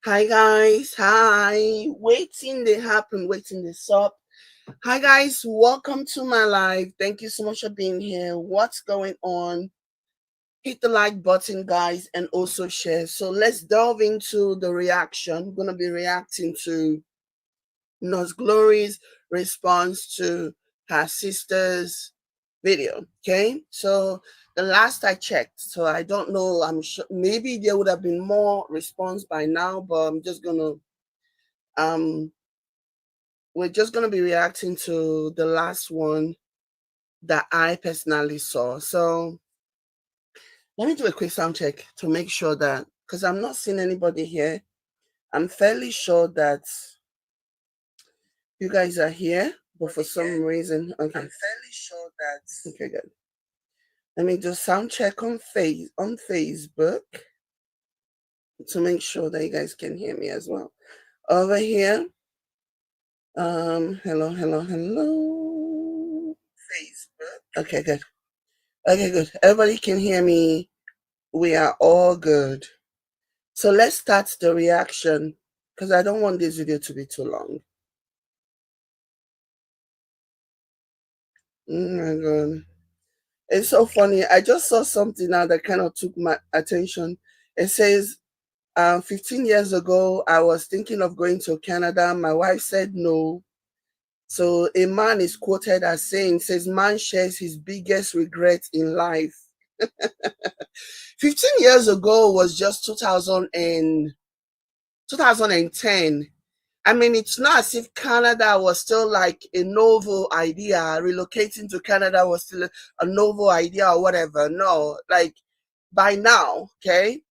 Hi guys, hi. Waiting they happen, waiting this up. Hi guys, welcome to my live. Thank you so much for being here. What's going on? Hit the like button, guys, and also share. So let's delve into the reaction. We're gonna be reacting to Nos Glory's response to her sister's video. Okay, so the last I checked, so I don't know. I'm sure maybe there would have been more response by now, but I'm just gonna um we're just going to be reacting to the last one that I personally saw. So let me do a quick sound check to make sure that, because I'm not seeing anybody here, I'm fairly sure that you guys are here, but for some reason, okay. I'm fairly sure that. Okay, good. Let me do sound check on Facebook to make sure that you guys can hear me as well. Over here, hello. Facebook. Okay, good. Okay, good. Everybody can hear me. We are all good. So let's start the reaction because I don't want this video to be too long. Oh my God. It's so funny. I just saw something now that kind of took my attention. It says, 15 years ago, I was thinking of going to Canada. My wife said no. So a man is quoted as saying, says, man shares his biggest regret in life. 15 years ago was just 2010. I mean, it's not as if Canada was still like a novel idea. Relocating to Canada was still a novel idea or whatever. No, like by now, okay,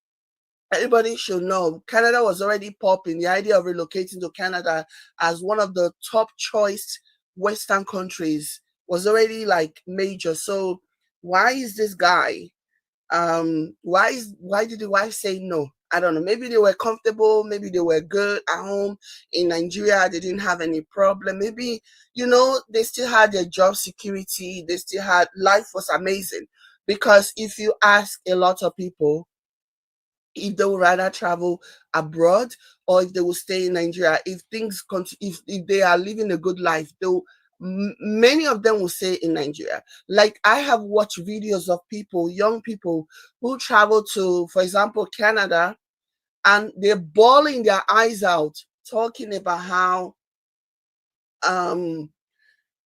everybody should know Canada was already popping. The idea of relocating to Canada as one of the top choice Western countries was already like major. So why is this guy why did the wife say no? I don't know. Maybe they were comfortable, maybe they were good at home in Nigeria, they didn't have any problem. Maybe, they still had their job security, they still had life was amazing. Because if you ask a lot of people if they would rather travel abroad or if they will stay in Nigeria, if things if they are living a good life, they'll many of them will stay in Nigeria. Like I have watched videos of people, young people who travel to, for example, Canada, and they're bawling their eyes out, talking about how um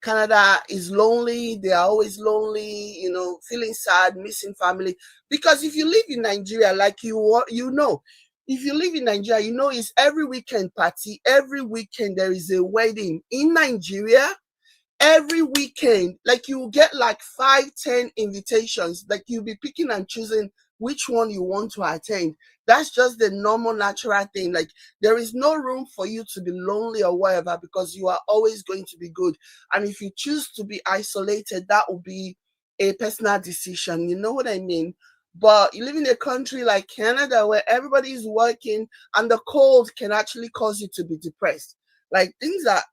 Canada is lonely. They are always lonely, feeling sad, missing family. Because if you live in Nigeria, like if you live in Nigeria, it's every weekend party. Every weekend there is a wedding in Nigeria. Every weekend, like you get like 5, 10 invitations. Like you'll be picking and choosing which one you want to attend. That's just the normal natural thing. Like there is no room for you to be lonely or whatever, because you are always going to be good. And if you choose to be isolated, that will be a personal decision, you know what I mean? But you live in a country like Canada where everybody is working, and the cold can actually cause you to be depressed. Like things are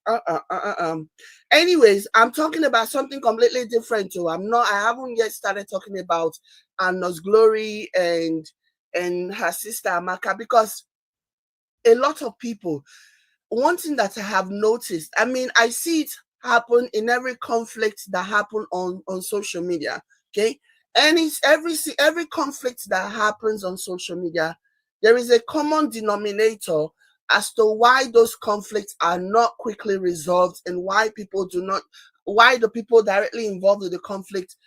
anyways, I'm talking about something completely different too. I haven't yet started talking about Anna's Glory and her sister Amaka, because a lot of people, one thing that I have noticed, I mean, I see it happen in every conflict that happen on social media. Okay. And it's every conflict that happens on social media, there is a common denominator as to why those conflicts are not quickly resolved, and why the people directly involved with the conflict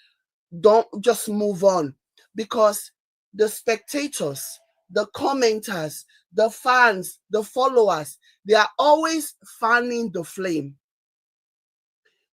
don't just move on. Because the spectators, the commenters, the fans, the followers, they are always fanning the flame.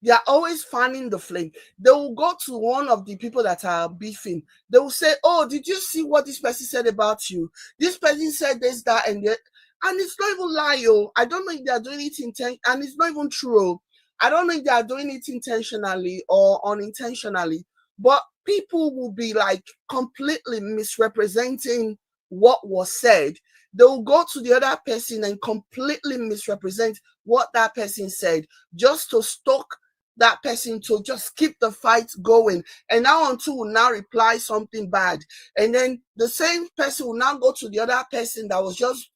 They are always fanning the flame. They will go to one of the people that are beefing. They will say, "Oh, did you see what this person said about you? This person said this, that, and that." And it's not even lie, oh. I don't know if they are doing it and it's not even true. I don't know if they are doing it intentionally or unintentionally. But people will be like completely misrepresenting what was said. They will go to the other person and completely misrepresent what that person said, just to stoke that person to just keep the fight going. And now on two will now reply something bad. And then the same person will now go to the other person that was just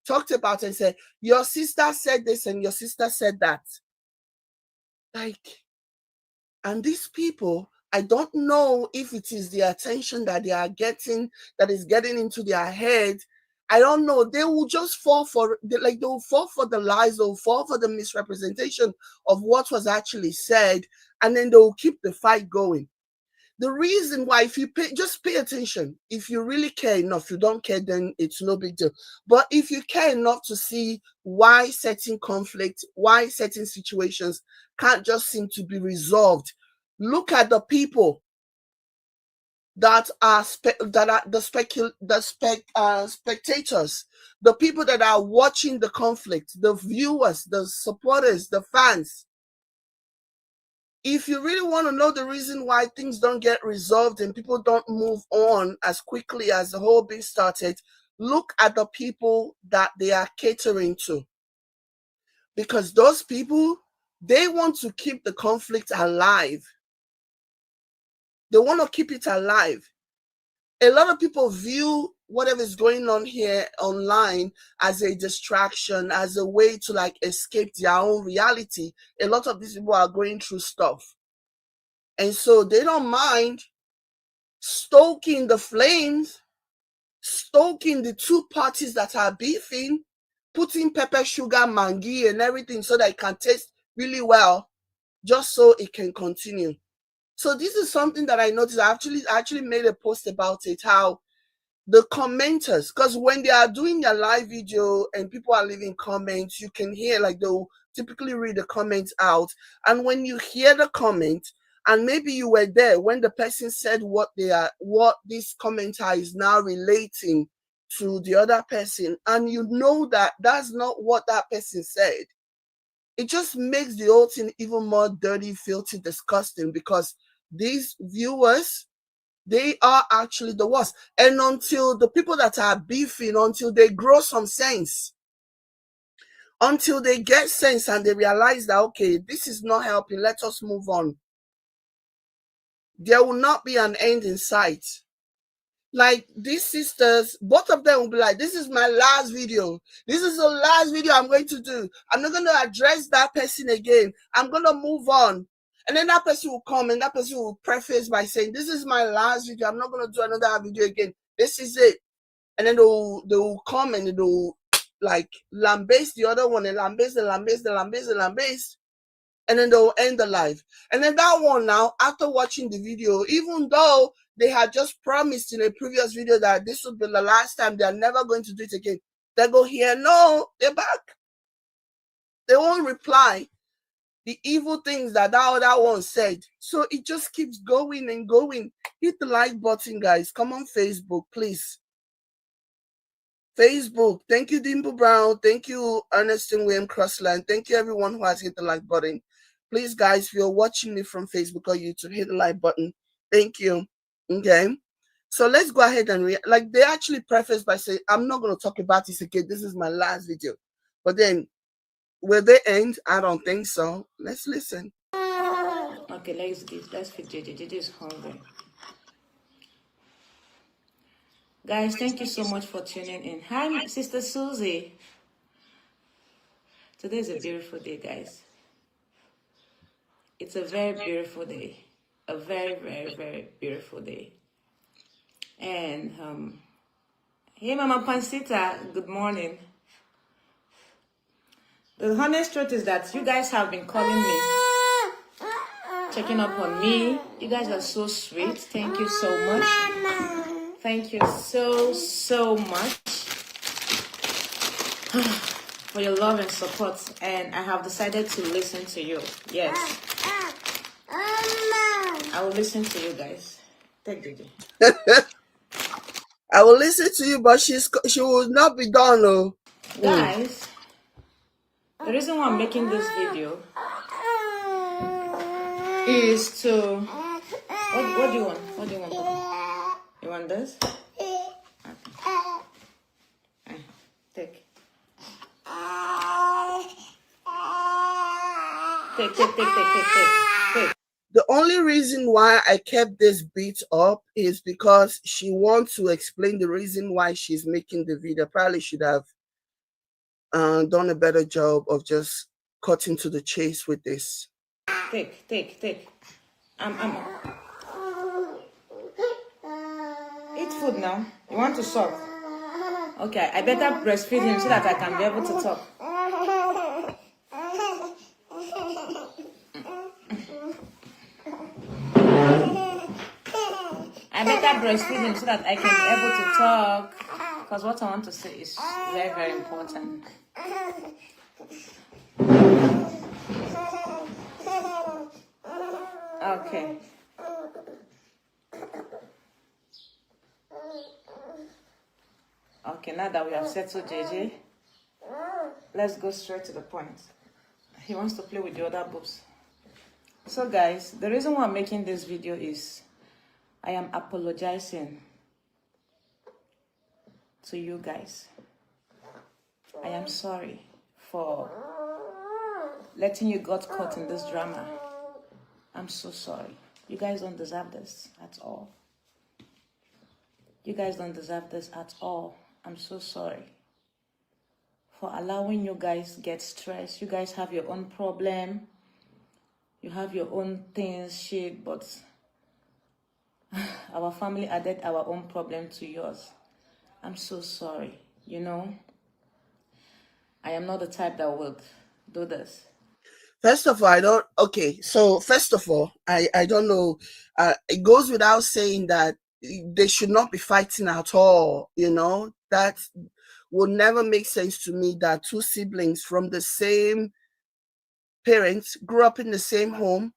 talked about it and said, your sister said this and your sister said that. Like, and these people, I don't know if it is the attention that they are getting that is getting into their head. I don't know. They will just fall for, like, they will fall for the lies, they'll fall for the misrepresentation of what was actually said, and then they will keep the fight going. The reason why, if you just pay attention, if you really care enough, you don't care, then it's no big deal. But if you care enough to see why certain conflicts, why certain situations can't just seem to be resolved, look at the people that are the spectators, the people that are watching the conflict, the viewers, the supporters, the fans. If you really want to know the reason why things don't get resolved and people don't move on as quickly as the whole thing started, look at the people that they are catering to. Because those people, they want to keep the conflict alive. They want to keep it alive. A lot of people view whatever is going on here online as a distraction, as a way to like escape their own reality. A lot of these people are going through stuff. And so they don't mind stoking the flames, stoking the two parties that are beefing, putting pepper, sugar, mangi, and everything so that it can taste really well, just so it can continue. So this is something that I noticed. I actually made a post about it, how the commenters, because when they are doing their live video and people are leaving comments, you can hear, like, they'll typically read the comments out. And when you hear the comment, and maybe you were there when the person said what this commenter is now relating to the other person, and you know that that's not what that person said, it just makes the whole thing even more dirty, filthy, disgusting, because these viewers, they are actually the worst. And until the people that are beefing, until they grow some sense, until they get sense and they realize that, okay, this is not helping, let us move on, there will not be an end in sight. Like, these sisters, both of them will be like, this is my last video. This is the last video I'm going to do. I'm not going to address that person again. I'm going to move on. And then that person will come and that person will preface by saying, this is my last video. I'm not going to do another video again. This is it. And then they will come and they will, like, lambaste the other one and lambaste and lambaste and lambaste and lambaste. And then they'll end the live. And then that one now, after watching the video, even though they had just promised in a previous video that this would be the last time, they're never going to do it again, they go here, no, they're back. They won't reply the evil things that other one said. So it just keeps going and going. Hit the like button, guys. Come on Facebook, please. Facebook. Thank you, Dimple Brown. Thank you, Ernestine William Crossland. Thank you, everyone who has hit the like button. Please, guys, if you're watching me from Facebook or YouTube, hit the like button. Thank you. Okay. So let's go ahead and like, they actually preface by saying, I'm not going to talk about this again. This is my last video. But then, will they end? I don't think so. Let's listen. Okay, let's feed JJ. JJ is hungry. Guys, thank you so much for tuning in. Hi, Sister Susie. Today is a beautiful day, guys. It's a very beautiful day. A very, very, very beautiful day. And, hey, Mama Pancita, good morning. The honest truth is that you guys have been calling me, checking up on me. You guys are so sweet. Thank you so much. Thank you so much for your love and support. And I have decided to listen to you. Yes. I will listen to you guys. Take Gigi. I will listen to you, but she will not be done, though. Guys, the reason why I'm making this video is to... What do you want? What do you want, Papa? You want this? Okay. Take. Take. The only reason why I kept this beat up is because she wants to explain the reason why she's making the video. Probably should have done a better job of just cutting to the chase with this. Take. Eat food now. You want to suck? Okay, I better breastfeed him so that I can be able to talk. I better breastfeed him so that I can be able to talk. Because what I want to say is very, very important. Okay. Okay, now that we have settled JJ, let's go straight to the point. He wants to play with the other boobs. So guys, the reason why I'm making this video is I am apologizing to you guys. I am sorry for letting you get caught in this drama. I'm so sorry. You guys don't deserve this at all. You guys don't deserve this at all. I'm so sorry for allowing you guys get stressed. You guys have your own problem. You have your own things, shit, but our family added our own problem to yours. I'm so sorry. You know, I am not the type that would do this. First of all, I don't know. It goes without saying that they should not be fighting at all. You know, that would never make sense to me, that two siblings from the same parents grew up in the same home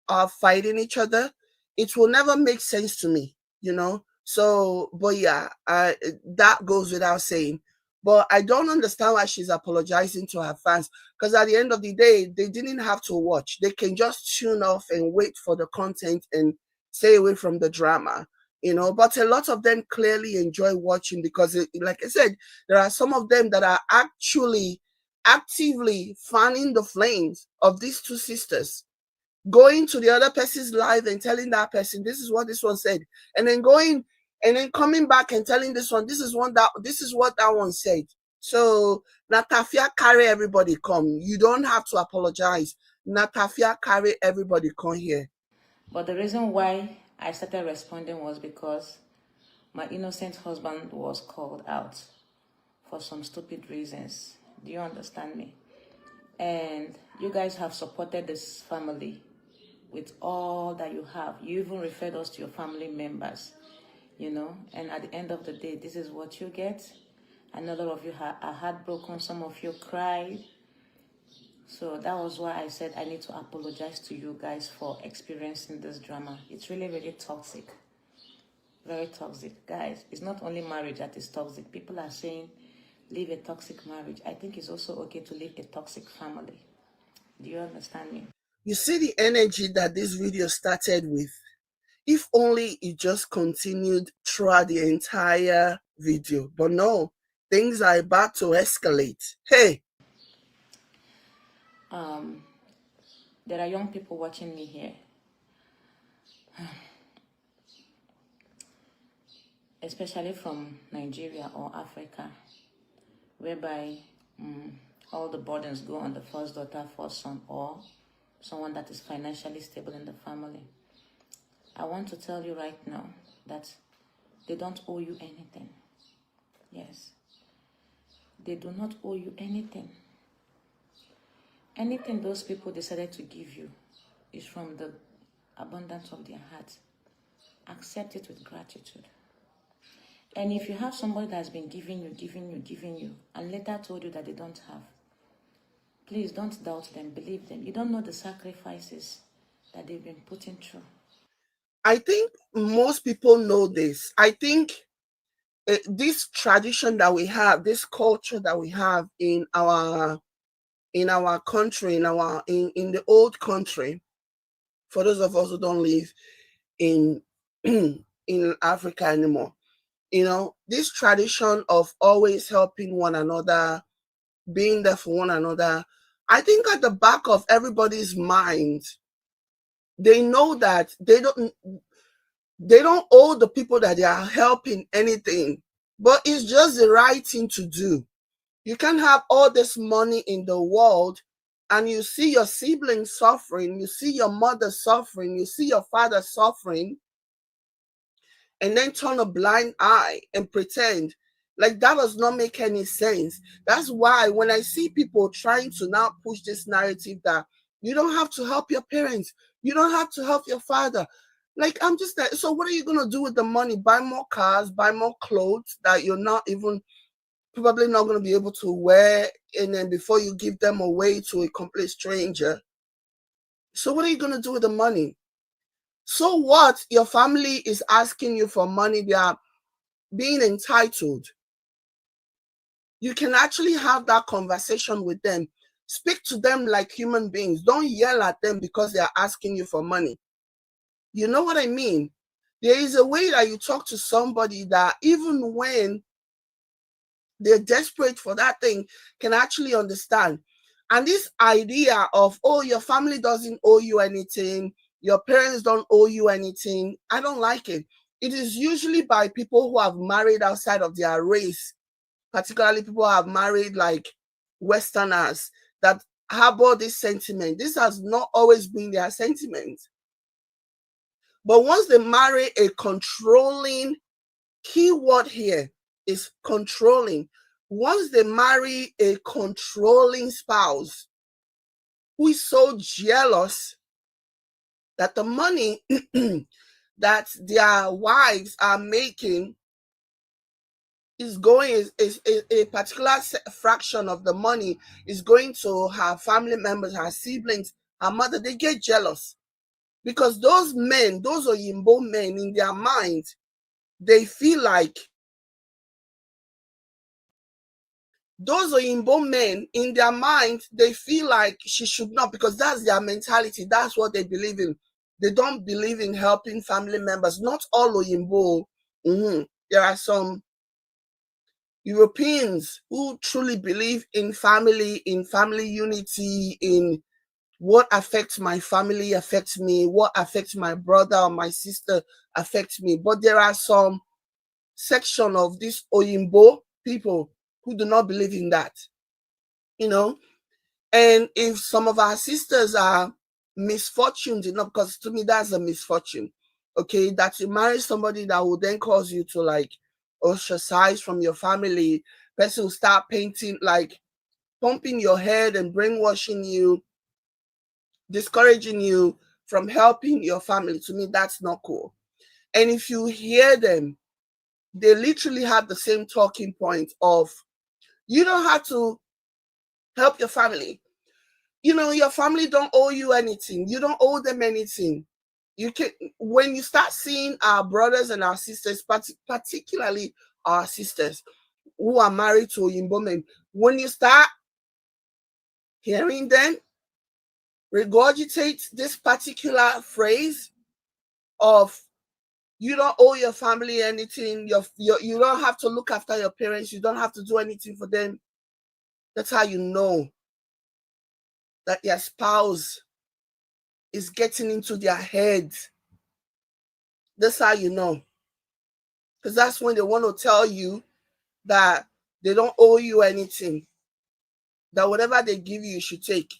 are fighting each other. It will never make sense to me, you know. So, but yeah, that goes without saying. But I don't understand why she's apologizing to her fans, because at the end of the day, they didn't have to watch. They can just tune off and wait for the content and stay away from the drama, you know. But a lot of them clearly enjoy watching because, like I said, there are some of them that are actually actively fanning the flames of these two sisters, going to the other person's live and telling that person, this is what this one said, and then going and then coming back and telling this one, this is what that one said. So Natafia carry everybody come. You don't have to apologize. Natafia carry everybody come here. But the reason why I started responding was because my innocent husband was called out for some stupid reasons. Do you understand me? And you guys have supported this family with all that you have. You even referred us to your family members, you know. And at the end of the day, this is what you get. And a lot of you are heartbroken. Some of you cried. So that was why I said I need to apologize to you guys for experiencing this drama. It's really, really toxic. Very toxic. Guys, it's not only marriage that is toxic. People are saying leave a toxic marriage. I think it's also okay to leave a toxic family. Do you understand me? You see the energy that this video started with? If only it just continued throughout the entire video. But no, things are about to escalate. Hey! There are young people watching me here. Especially from Nigeria or Africa, whereby all the burdens go on the first daughter, first son, or someone that is financially stable in the family. I want to tell you right now that they don't owe you anything. Yes. They do not owe you anything. Anything those people decided to give you is from the abundance of their hearts. Accept it with gratitude. And if you have somebody that has been giving you, and later told you that they don't have, please don't doubt them, believe them. You don't know the sacrifices that they've been putting through. I think most people know this. I think this tradition that we have, this culture that we have in our country, in the old country, for those of us who don't live in in Africa anymore, you know, this tradition of always helping one another, being there for one another, I think at the back of everybody's mind, they know that they don't owe the people that they are helping anything, but it's just the right thing to do. You can have all this money in the world and you see your siblings suffering, you see your mother suffering, you see your father suffering, and then turn a blind eye and pretend. Like, that does not make any sense. That's why when I see people trying to now push this narrative that you don't have to help your parents, you don't have to help your father. Like, I'm just like, so what are you gonna do with the money? Buy more cars, buy more clothes that you're not even probably not gonna be able to wear, and then before you give them away to a complete stranger. So what are you gonna do with the money? So what? Your family is asking you for money. They are being entitled. You can actually have that conversation with them. Speak to them like human beings. Don't yell at them because they are asking you for money. You know what I mean? There is a way that you talk to somebody that even when they're desperate for that thing can actually understand. And this idea of, oh, your family doesn't owe you anything, your parents don't owe you anything, I don't like it. It is usually by people who have married outside of their race, particularly people who have married like Westerners, that harbor this sentiment. This has not always been their sentiment. But once they marry a controlling, key word here is controlling. Once they marry a controlling spouse who is so jealous that the money that their wives are making is going is a particular fraction of the money is going to her family members, her siblings, her mother, they get jealous because those men, those Oyinbo men, in their mind, they feel like those Oyinbo men, in their mind, they feel like she should not, because that's their mentality. That's what they believe in. They don't believe in helping family members. Not all Oyinbo. There are some Europeans who truly believe in family unity, in what affects my family affects me, what affects my brother or my sister affects me. But there are some section of these Oyinbo people who do not believe in that, you know. And if some of our sisters are misfortuned enough, because to me that's a misfortune, okay, that you marry somebody that will then cause you to like ostracize from your family, person will start painting, like pumping your head and brainwashing you, discouraging you from helping your family. To me, that's not cool. And if you hear them, they literally have the same talking point of, you don't have to help your family. You know, your family don't owe you anything. You don't owe them anything. You can, when you start seeing our brothers and our sisters, particularly our sisters who are married to Oyinbo men, when you start hearing them regurgitate this particular phrase of, you don't owe your family anything, you don't have to look after your parents, you don't have to do anything for them, that's how you know that your spouse is getting into their head. That's how you know. Because that's when they want to tell you that they don't owe you anything, that whatever they give you, you should take.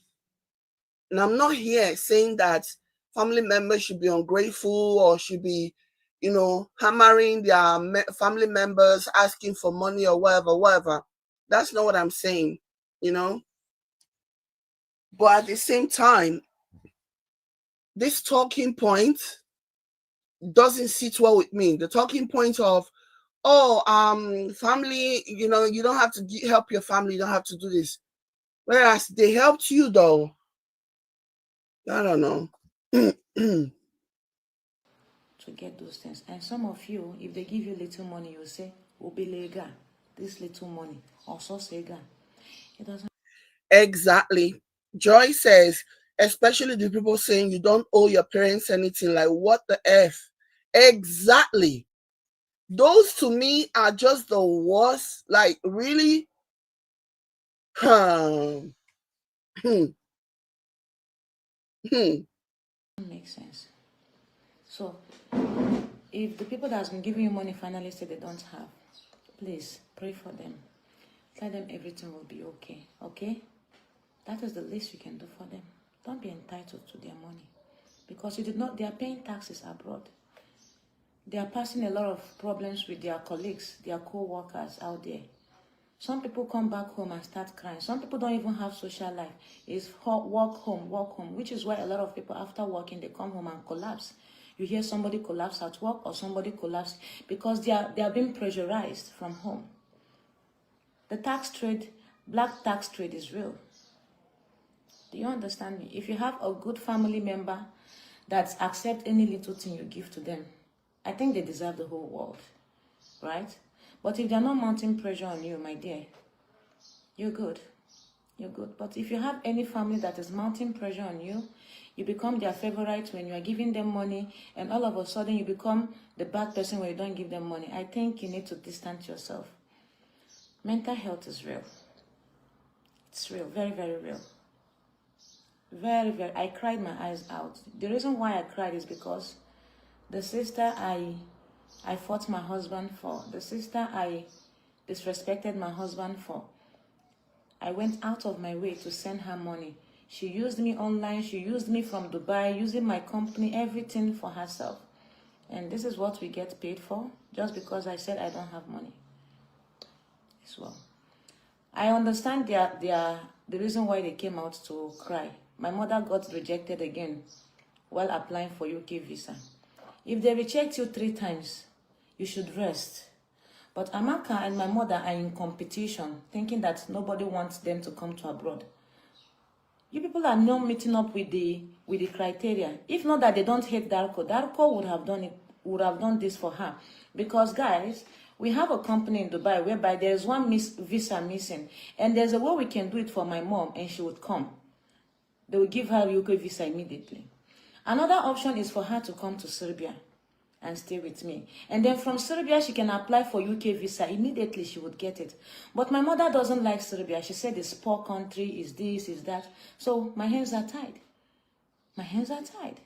And I'm not here saying that family members should be ungrateful or should be, hammering their family members, asking for money or whatever. That's not what I'm saying, But at the same time, this talking point doesn't sit well with me. The talking point of, family, you don't have to help your family, you don't have to do this. Whereas they helped you though. I don't know. To get those things. And some of you, if they give you little money, you say, Obelega, this little money. Also Sega. It doesn't. Exactly. Joy says, especially the people saying you don't owe your parents anything, like what the F? Exactly. Those to me are just the worst. Like, really? Makes sense. So, if the people that has been giving you money finally say they don't have, please pray for them. Tell them everything will be okay. Okay? That is the least you can do for them. Don't be entitled to their money. Because you did not, they are paying taxes abroad. They are passing a lot of problems with their colleagues, their co-workers out there. Some people come back home and start crying. Some people don't even have social life. It's work home, which is why a lot of people after working, they come home and collapse. You hear somebody collapse at work or somebody collapse because they are being pressurized from home. The tax trade, black tax trade is real. Do you understand me? If you have a good family member that accepts any little thing you give to them, I think they deserve the whole world, right? But if they're not mounting pressure on you, my dear, you're good. You're good. But if you have any family that is mounting pressure on you, you become their favorite when you are giving them money, and all of a sudden you become the bad person when you don't give them money. I think you need to distance yourself. Mental health is real. It's real, very, very real. Very, very. I cried my eyes out. The reason why I cried is because the sister I fought my husband for, the sister I disrespected my husband for, I went out of my way to send her money. She used me online, she used me from Dubai, using my company, everything for herself. And this is what we get paid for, just because I said I don't have money. As well. I understand the reason why they came out to cry. My mother got rejected again while applying for UK visa. If they reject you 3 times, you should rest. But Amaka and my mother are in competition, thinking that nobody wants them to come to abroad. You people are not meeting up with the criteria. If not that they don't hate Darko, Darko would have done this for her. Because guys, we have a company in Dubai whereby there is one visa missing, and there's a way we can do it for my mom, and she would come. They will give her a UK visa immediately. Another option is for her to come to Serbia and stay with me. And then from Serbia, she can apply for UK visa. Immediately, she would get it. But my mother doesn't like Serbia. She said it's poor country, is this, is that. So my hands are tied. My hands are tied.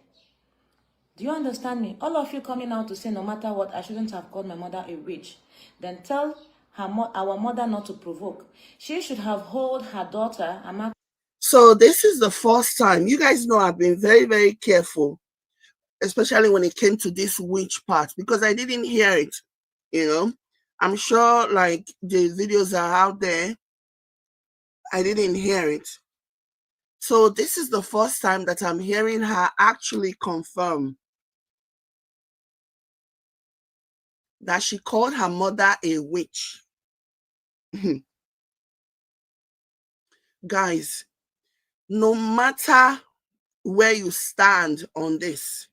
Do you understand me? All of you coming out to say, no matter what, I shouldn't have called my mother a witch. Then tell our mother not to provoke. She should have held her daughter, Amaka. So this is the first time. You guys know I've been very, very careful, especially when it came to this witch part, because I didn't hear it, you know. I'm sure like the videos are out there. I didn't hear it. So this is the first time that I'm hearing her actually confirm that she called her mother a witch. Guys, no matter where you stand on this,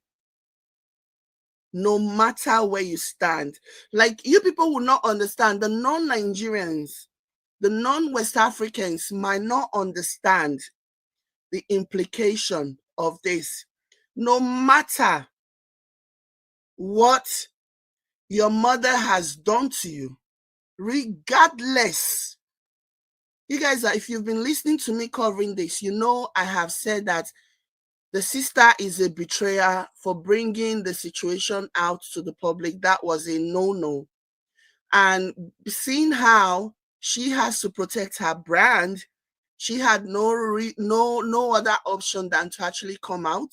no matter where you stand, like you people will not understand, the non-Nigerians, the non-West Africans might not understand the implication of this. No matter what your mother has done to you, regardless, you guys, if you've been listening to me covering this, you know I have said that the sister is a betrayer for bringing the situation out to the public. That was a no-no. And seeing how she has to protect her brand, she had no other option than to actually come out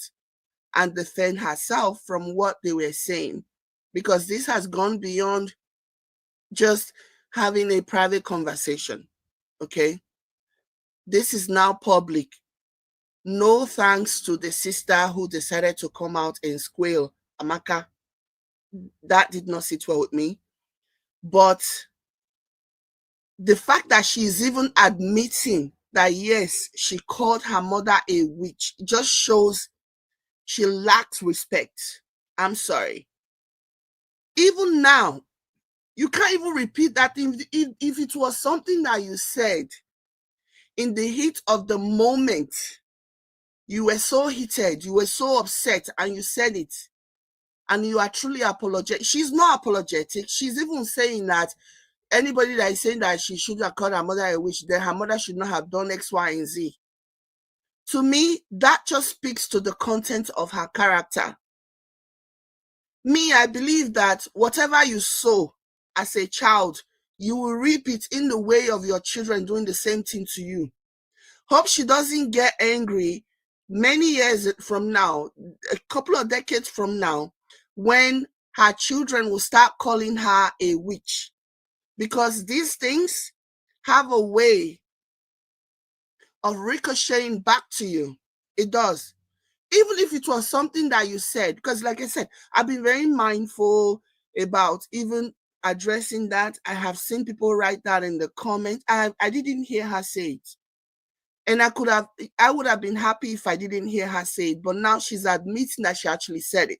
and defend herself from what they were saying, because this has gone beyond just having a private conversation. Okay, this is now public. No thanks to the sister who decided to come out and squeal, Amaka. That did not sit well with me. But the fact that she's even admitting that, yes, she called her mother a witch, just shows she lacks respect. I'm sorry. Even now, you can't even repeat that thing. If it was something that you said in the heat of the moment, you were so heated, you were so upset, and you said it, and you are truly apologetic. She's not apologetic. She's even saying that anybody that is saying that she should have called her mother a witch, then her mother should not have done X, Y, and Z. To me, that just speaks to the content of her character. Me, I believe that whatever you sow as a child, you will reap it in the way of your children doing the same thing to you. Hope she doesn't get angry many years from now, a couple of decades from now, when her children will start calling her a witch. Because these things have a way of ricocheting back to you. It does. Even if it was something that you said, because like I said, I've been very mindful about even addressing that. I have seen people write that in the comments. I didn't hear her say it. And I would have been happy if I didn't hear her say it, but now she's admitting that she actually said it.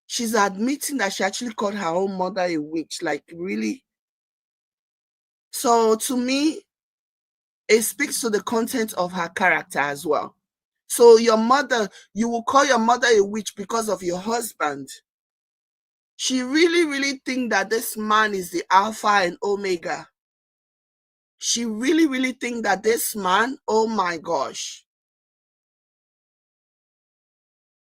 She's admitting that she actually called her own mother a witch, like really. So to me, it speaks to the content of her character as well. So your mother, you will call your mother a witch because of your husband. She really, really think that this man is the Alpha and Omega. She really, really think that this man, oh my gosh.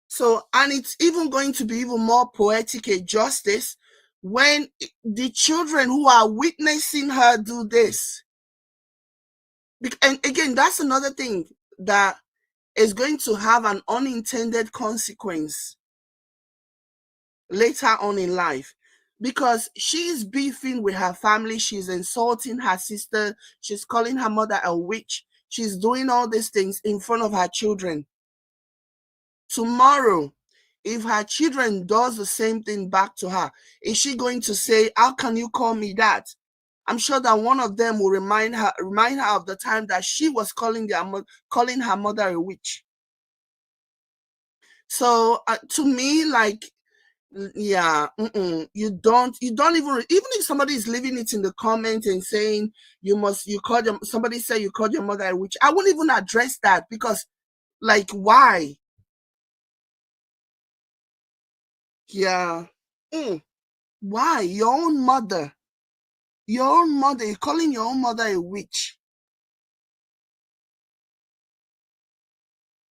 So, and it's even going to be even more poetic a justice when the children who are witnessing her do this. And again, that's another thing that is going to have an unintended consequence later on in life, because she's beefing with her family, she's insulting her sister, she's calling her mother a witch, she's doing all these things in front of her children. Tomorrow, if her children does the same thing back to her, is she going to say, how can you call me that? I'm sure that one of them will remind her of the time that she was calling her mother a witch. So to me, like, yeah, you don't even if somebody is leaving it in the comment and saying somebody say you called your mother a witch, I won't even address that, because like, why? Yeah. Why? Your own mother, you're calling your own mother a witch.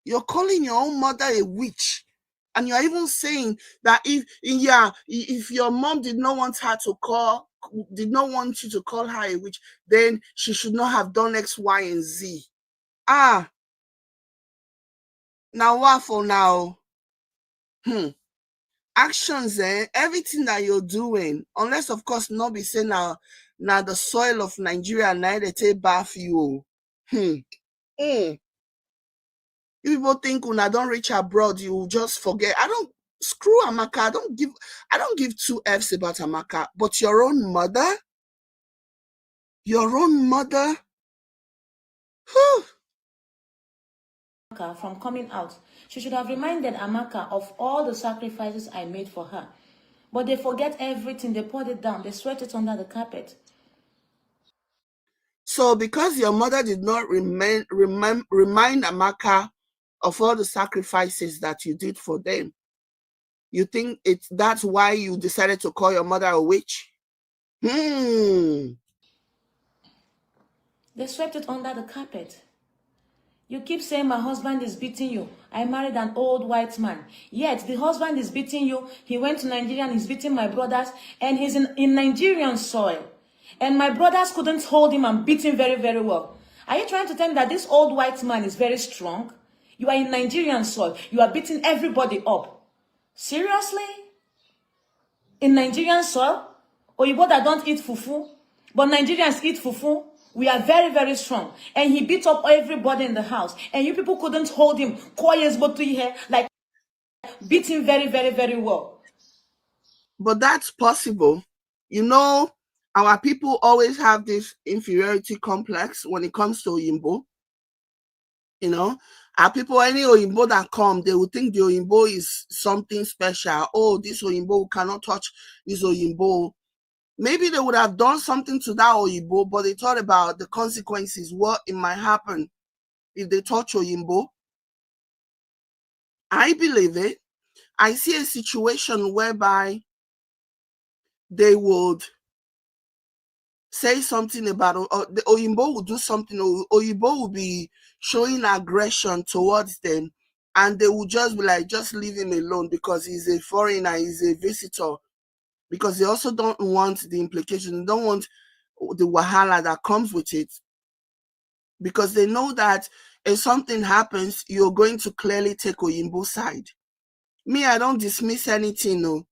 You're calling your own mother a witch. And you're even saying that if your mom did not want you to call her a witch, then she should not have done X, Y, and Z. Now what for now? Actions, everything that you're doing, unless of course not be saying now the soil of Nigeria, now they take bath you. If people think when I don't reach abroad, you just forget. Screw Amaka. I don't give two F's about Amaka. But your own mother? Whew. From coming out, she should have reminded Amaka of all the sacrifices I made for her. But they forget everything. They poured it down. They swept it under the carpet. So because your mother did not remind Amaka of all the sacrifices that you did for them, you think that's why you decided to call your mother a witch? They swept it under the carpet. You keep saying my husband is beating you. I married an old white man. Yet the husband is beating you. He went to Nigeria and he's beating my brothers. And he's in Nigerian soil. And my brothers couldn't hold him and beat him very, very well. Are you trying to tell me that this old white man is very strong? You are in Nigerian soil. You are beating everybody up. Seriously? In Nigerian soil? Oyibo that don't eat fufu? But Nigerians eat fufu? We are very, very strong. And he beat up everybody in the house. And you people couldn't hold him. Like, beat him very, very, very well. But that's possible. You know, our people always have this inferiority complex when it comes to Oyinbo. You know, our people, any Oyinbo that come, they will think the Oyinbo is something special. Oh, this Oyinbo cannot touch this Oyinbo. Maybe they would have done something to that Oyinbo, but they thought about the consequences, what it might happen if they touch Oyinbo. I believe it. I see a situation whereby they would say something about, the Oyinbo will do something, Oyinbo will be showing aggression towards them, and they will just be like, just leave him alone because he's a foreigner, he's a visitor. because they also don't want the implication. They don't want the wahala that comes with it, because they know that if something happens, you're going to clearly take Oyinbo side. Me, I don't dismiss anything. No,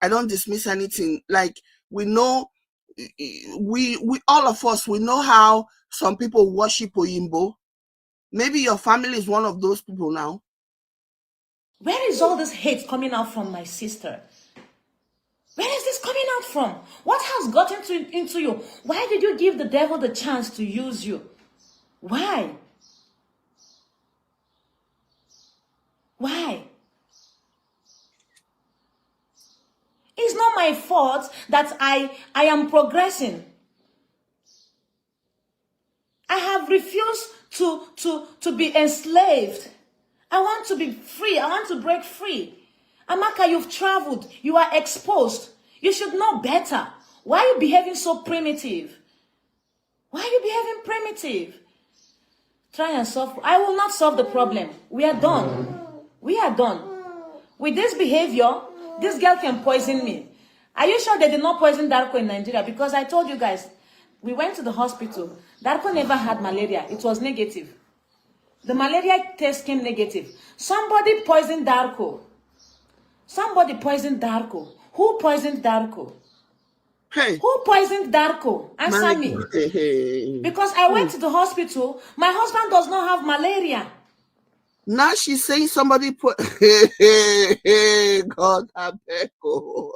I don't dismiss anything. Like, we know, we all of us, we know how some people worship Oyinbo. Maybe your family is one of those people now. Where is all this hate coming out from, my sister? Where is this coming out from? What has gotten into you? Why did you give the devil the chance to use you? Why? Why? It's not my fault that I am progressing. I have refused to be enslaved. I want to be free. I want to break free. Amaka, you've traveled. You are exposed. You should know better. Why are you behaving so primitive? Why are you behaving primitive? Try and solve. I will not solve the problem. We are done. We are done. With this behavior, this girl can poison me. Are you sure they did not poison Darko in Nigeria? Because I told you guys, we went to the hospital. Darko never had malaria. It was negative. The malaria test came negative. Somebody poisoned Darko. Somebody poisoned Darko. Who poisoned Darko? Hey. Who poisoned Darko? Answer me. Because I went to the hospital. My husband does not have malaria. Now she's saying somebody put God, I beg you.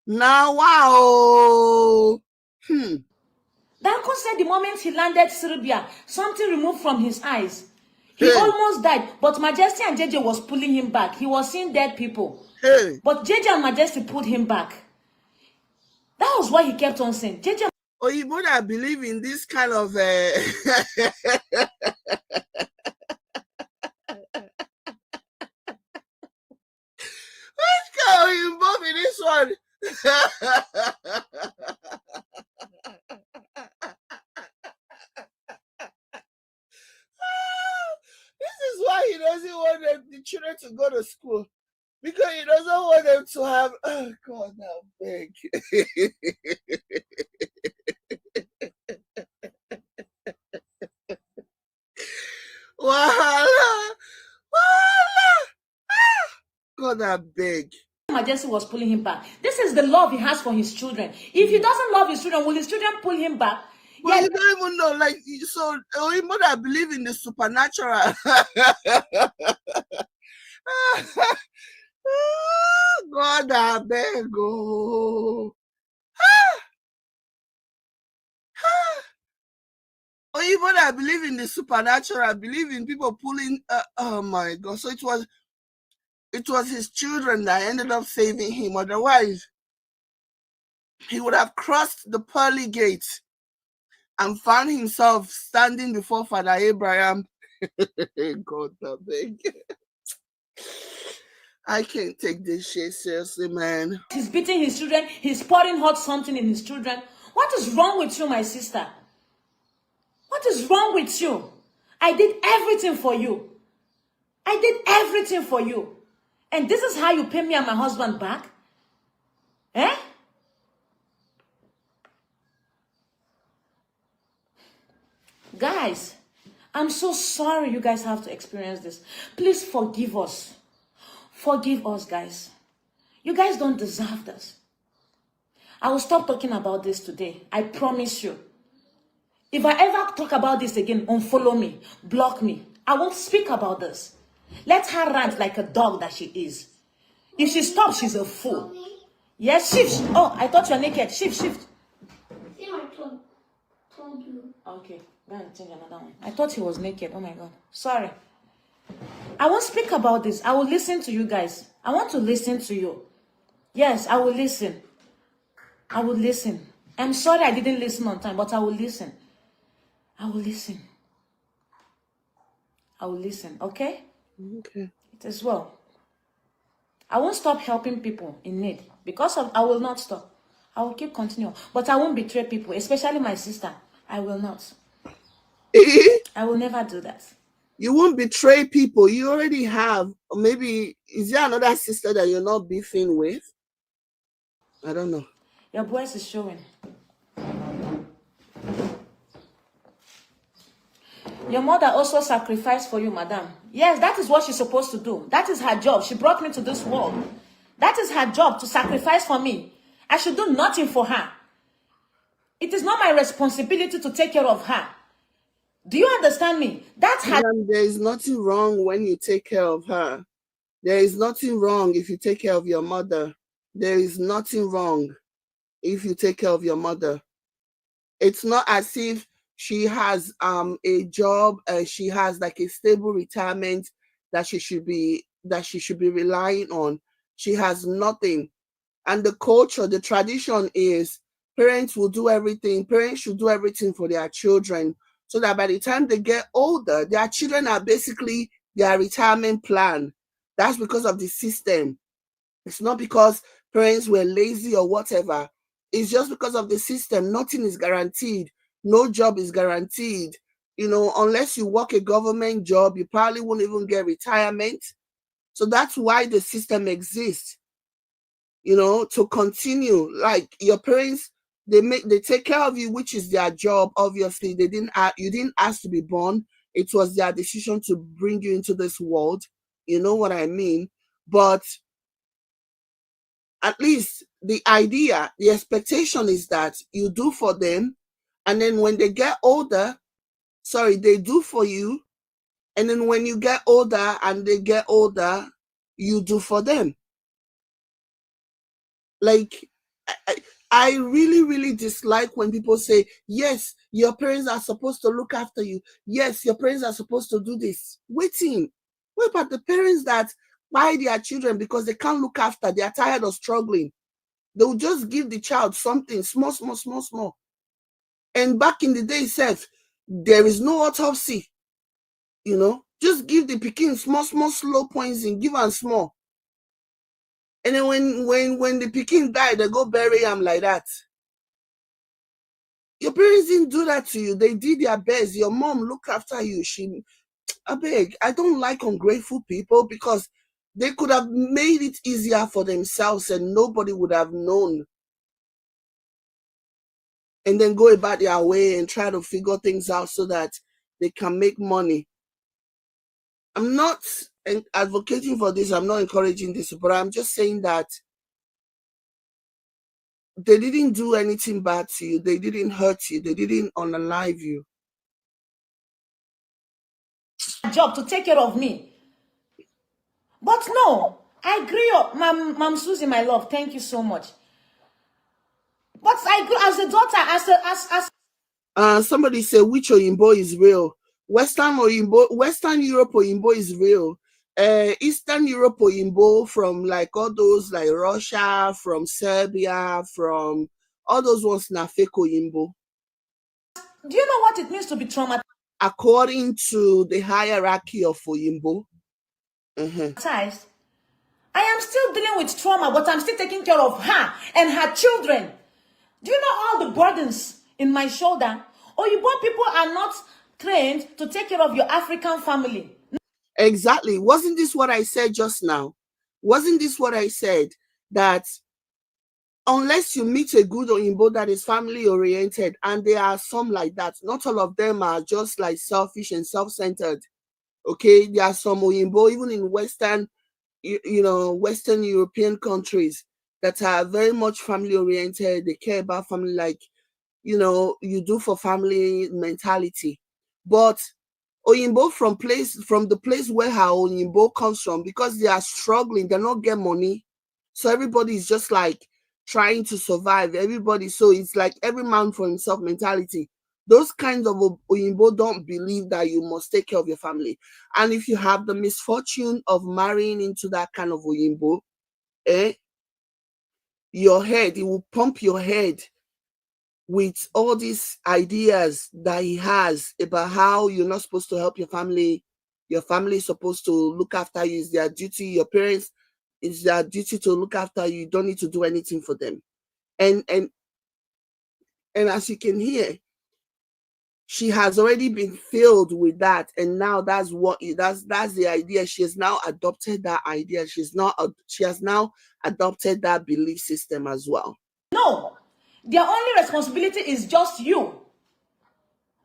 Now, wow. Darko said the moment he landed Serbia, something removed from his eyes. He almost died, but Majesty and JJ was pulling him back. He was seeing dead people. But JJ and Majesty pulled him back. That was what he kept on saying. JJ. Oh, you would have believe in this kind of let's go involved in this one. This is why he doesn't want the children to go to school. Because he doesn't want them to have, oh God, now beg. Wahala. God, I beg. Majesty was pulling him back. This is the love he has for his children. If he doesn't love his children, will his children pull him back? Well, you don't even know, like, so even I believe in the supernatural. God, I beg. Oh, even I believe in the supernatural. I believe in people pulling. Oh my God! So it was his children that ended up saving him. Otherwise, he would have crossed the pearly gate and found himself standing before Father Abraham. God, I beg. I can't take this shit seriously, man. He's beating his children. He's pouring hot something in his children. What is wrong with you, my sister? What is wrong with you? I did everything for you. I did everything for you. And this is how you pay me and my husband back? Eh? Guys, I'm so sorry you guys have to experience this. Please forgive us. Forgive us, guys. You guys don't deserve this. I will stop talking about this today. I promise you. If I ever talk about this again, unfollow me, block me. I won't speak about this. Let her rant like a dog that she is. If she stops, she's a fool. Yes, shift. Oh, I thought you were naked. Shift. See my clothes. Told you. Okay, go and change another one. I thought he was naked. Oh my God. Sorry. I won't speak about this. I will listen to you guys. I want to listen to you. Yes, I will listen. I will listen. I'm sorry I didn't listen on time, but I will listen. I will listen. I will listen, okay? Okay. It is well. I won't stop helping people in need. Because of, I will not stop. I will keep continuing. But I won't betray people, especially my sister. I will not. I will never do that. You won't betray people you already have. Or maybe is there another sister that you're not beefing with? I don't know. Your voice is showing. Your mother also sacrificed for you, madam. Yes, that is what she's supposed to do. That is her job. She brought me to this world. That is her job, to sacrifice for me. I should do nothing for her. It is not my responsibility to take care of her. Do you understand me? That's her. There is nothing wrong when you take care of her. There is nothing wrong if you take care of your mother. There is nothing wrong if you take care of your mother. It's not as if she has a job and she has like a stable retirement that she should be relying on. She has nothing. And the culture, the tradition is parents will do everything. Parents should do everything for their children so that by the time they get older, their children are basically their retirement plan. That's because of the system. It's not because parents were lazy or whatever. It's just because of the system. Nothing is guaranteed. No job is guaranteed. You know, unless you work a government job, you probably won't even get retirement. So that's why the system exists. You know, to continue. Like your parents, they take care of you, which is their job. Obviously, you didn't ask to be born. It was their decision to bring you into this world. You know what I mean? But at least the idea, the expectation is that you do for them, and then when they get older, they do for you, and then when you get older and they get older, you do for them. Like, I really, really dislike when people say, yes, your parents are supposed to look after you. Yes, your parents are supposed to do this. Waiting. What about the parents that buy their children because they can't look after? They are tired of struggling. They'll just give the child something small. And back in the day itself, there is no autopsy. You know, just give the pikin small, slow poison, give them small. And then when the pikin die, they go bury him like that. Your parents didn't do that to you. They did their best. Your mom looked after you. I don't like ungrateful people because they could have made it easier for themselves and nobody would have known. And then go about their way and try to figure things out so that they can make money. I'm not advocating for this. I'm not encouraging this, but I'm just saying that they didn't do anything bad to you. They didn't hurt you. They didn't unalive you. Job to take care of me. But no, I grew up, Mom Susie, my love, thank you so much. But I grew as a daughter, as somebody said, which Oyinbo is real? Western Europe Oyinbo is real. Eastern Europe Oyinbo from like all those like Russia, from Serbia, from all those ones na fake Oyinbo. Do you know what it means to be traumatized? According to the hierarchy of Oyinbo. I am still dealing with trauma, but I'm still taking care of her and her children. Do you know all the burdens in my shoulder? Oyinbo people are not trained to take care of your African family. Exactly. Wasn't this what I said just now? Wasn't this what I said? That unless you meet a good Oyinbo that is family oriented, and there are some like that, not all of them are just like selfish and self-centered. Okay, there are some Oyinbo, even in Western European countries that are very much family oriented. They care about family like, you do for family mentality. But Oyinbo from the place where her Oyinbo comes from, because they are struggling, they're not getting money. So everybody is just like trying to survive. Everybody, so it's like every man for himself mentality. Those kinds of Oyinbo don't believe that you must take care of your family. And if you have the misfortune of marrying into that kind of Oyinbo, your head, it will pump your head with all these ideas that he has about how you're not supposed to help your family. Your family is supposed to look after you. It's their duty. Your parents, it's their duty to look after you. You don't need to do anything for them. And as you can hear, she has already been filled with that, and now that's the idea. She has now adopted that idea. She has now adopted that belief system as well. No, their only responsibility is just you.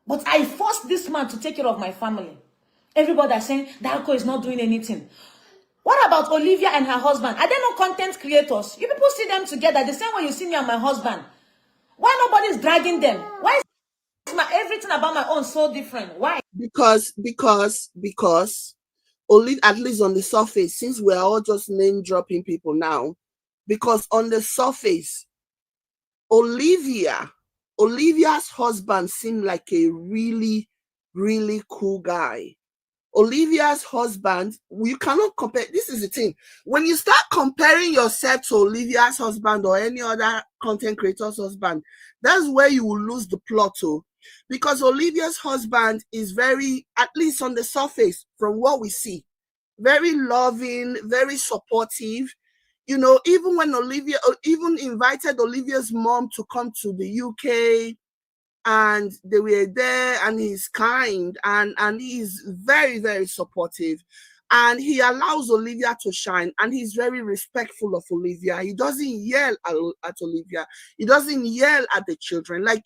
But I forced this man to take care of my family. Everybody is saying Darko is not doing anything. What about Olivia and her husband? Are they not content creators? You people see them together the same way you see me and my husband. Why nobody is dragging them? Why is everything about my own so different? Why? Because only, at least on the surface, since we're all just name dropping people now, because on the surface, Olivia's husband seemed like a really, really cool guy. Olivia's husband, you cannot compare. This is the thing. When you start comparing yourself to Olivia's husband or any other content creator's husband, that's where you will lose the plot to. Because Olivia's husband is very, at least on the surface, from what we see, very loving, very supportive. You know, even when Olivia even invited Olivia's mom to come to the UK, and they were there, and he's kind, and he's very, very supportive, and he allows Olivia to shine, and he's very respectful of Olivia. He doesn't yell at Olivia. He doesn't yell at the children. Like,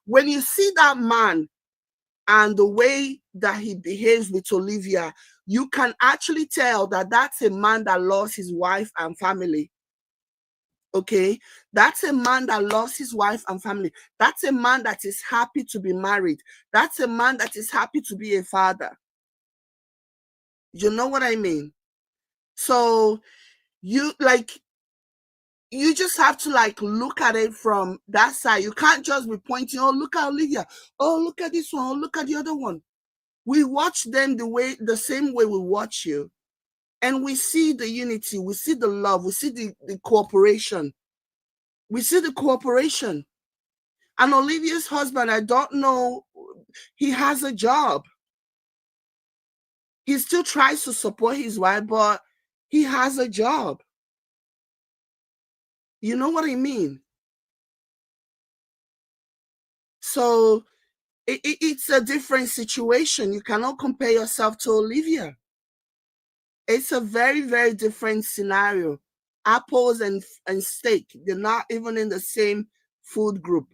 when you see that man and the way that he behaves with Olivia, you can actually tell that that's a man that loves his wife and family. Okay, that's a man that loves his wife and family. That's a man that is happy to be married. That's a man that is happy to be a father. You know what I mean? So you just have to look at it from that side. You can't just be pointing, oh, look at Olivia, oh, look at this one, oh, look at the other one. We watch them the same way we watch you. And we see the unity, we see the love, we see the cooperation. We see the cooperation. And Olivia's husband, I don't know, he has a job. He still tries to support his wife, but he has a job. You know what I mean? So it's a different situation. You cannot compare yourself to Olivia. It's a very, very different scenario. Apples and steak, they're not even in the same food group.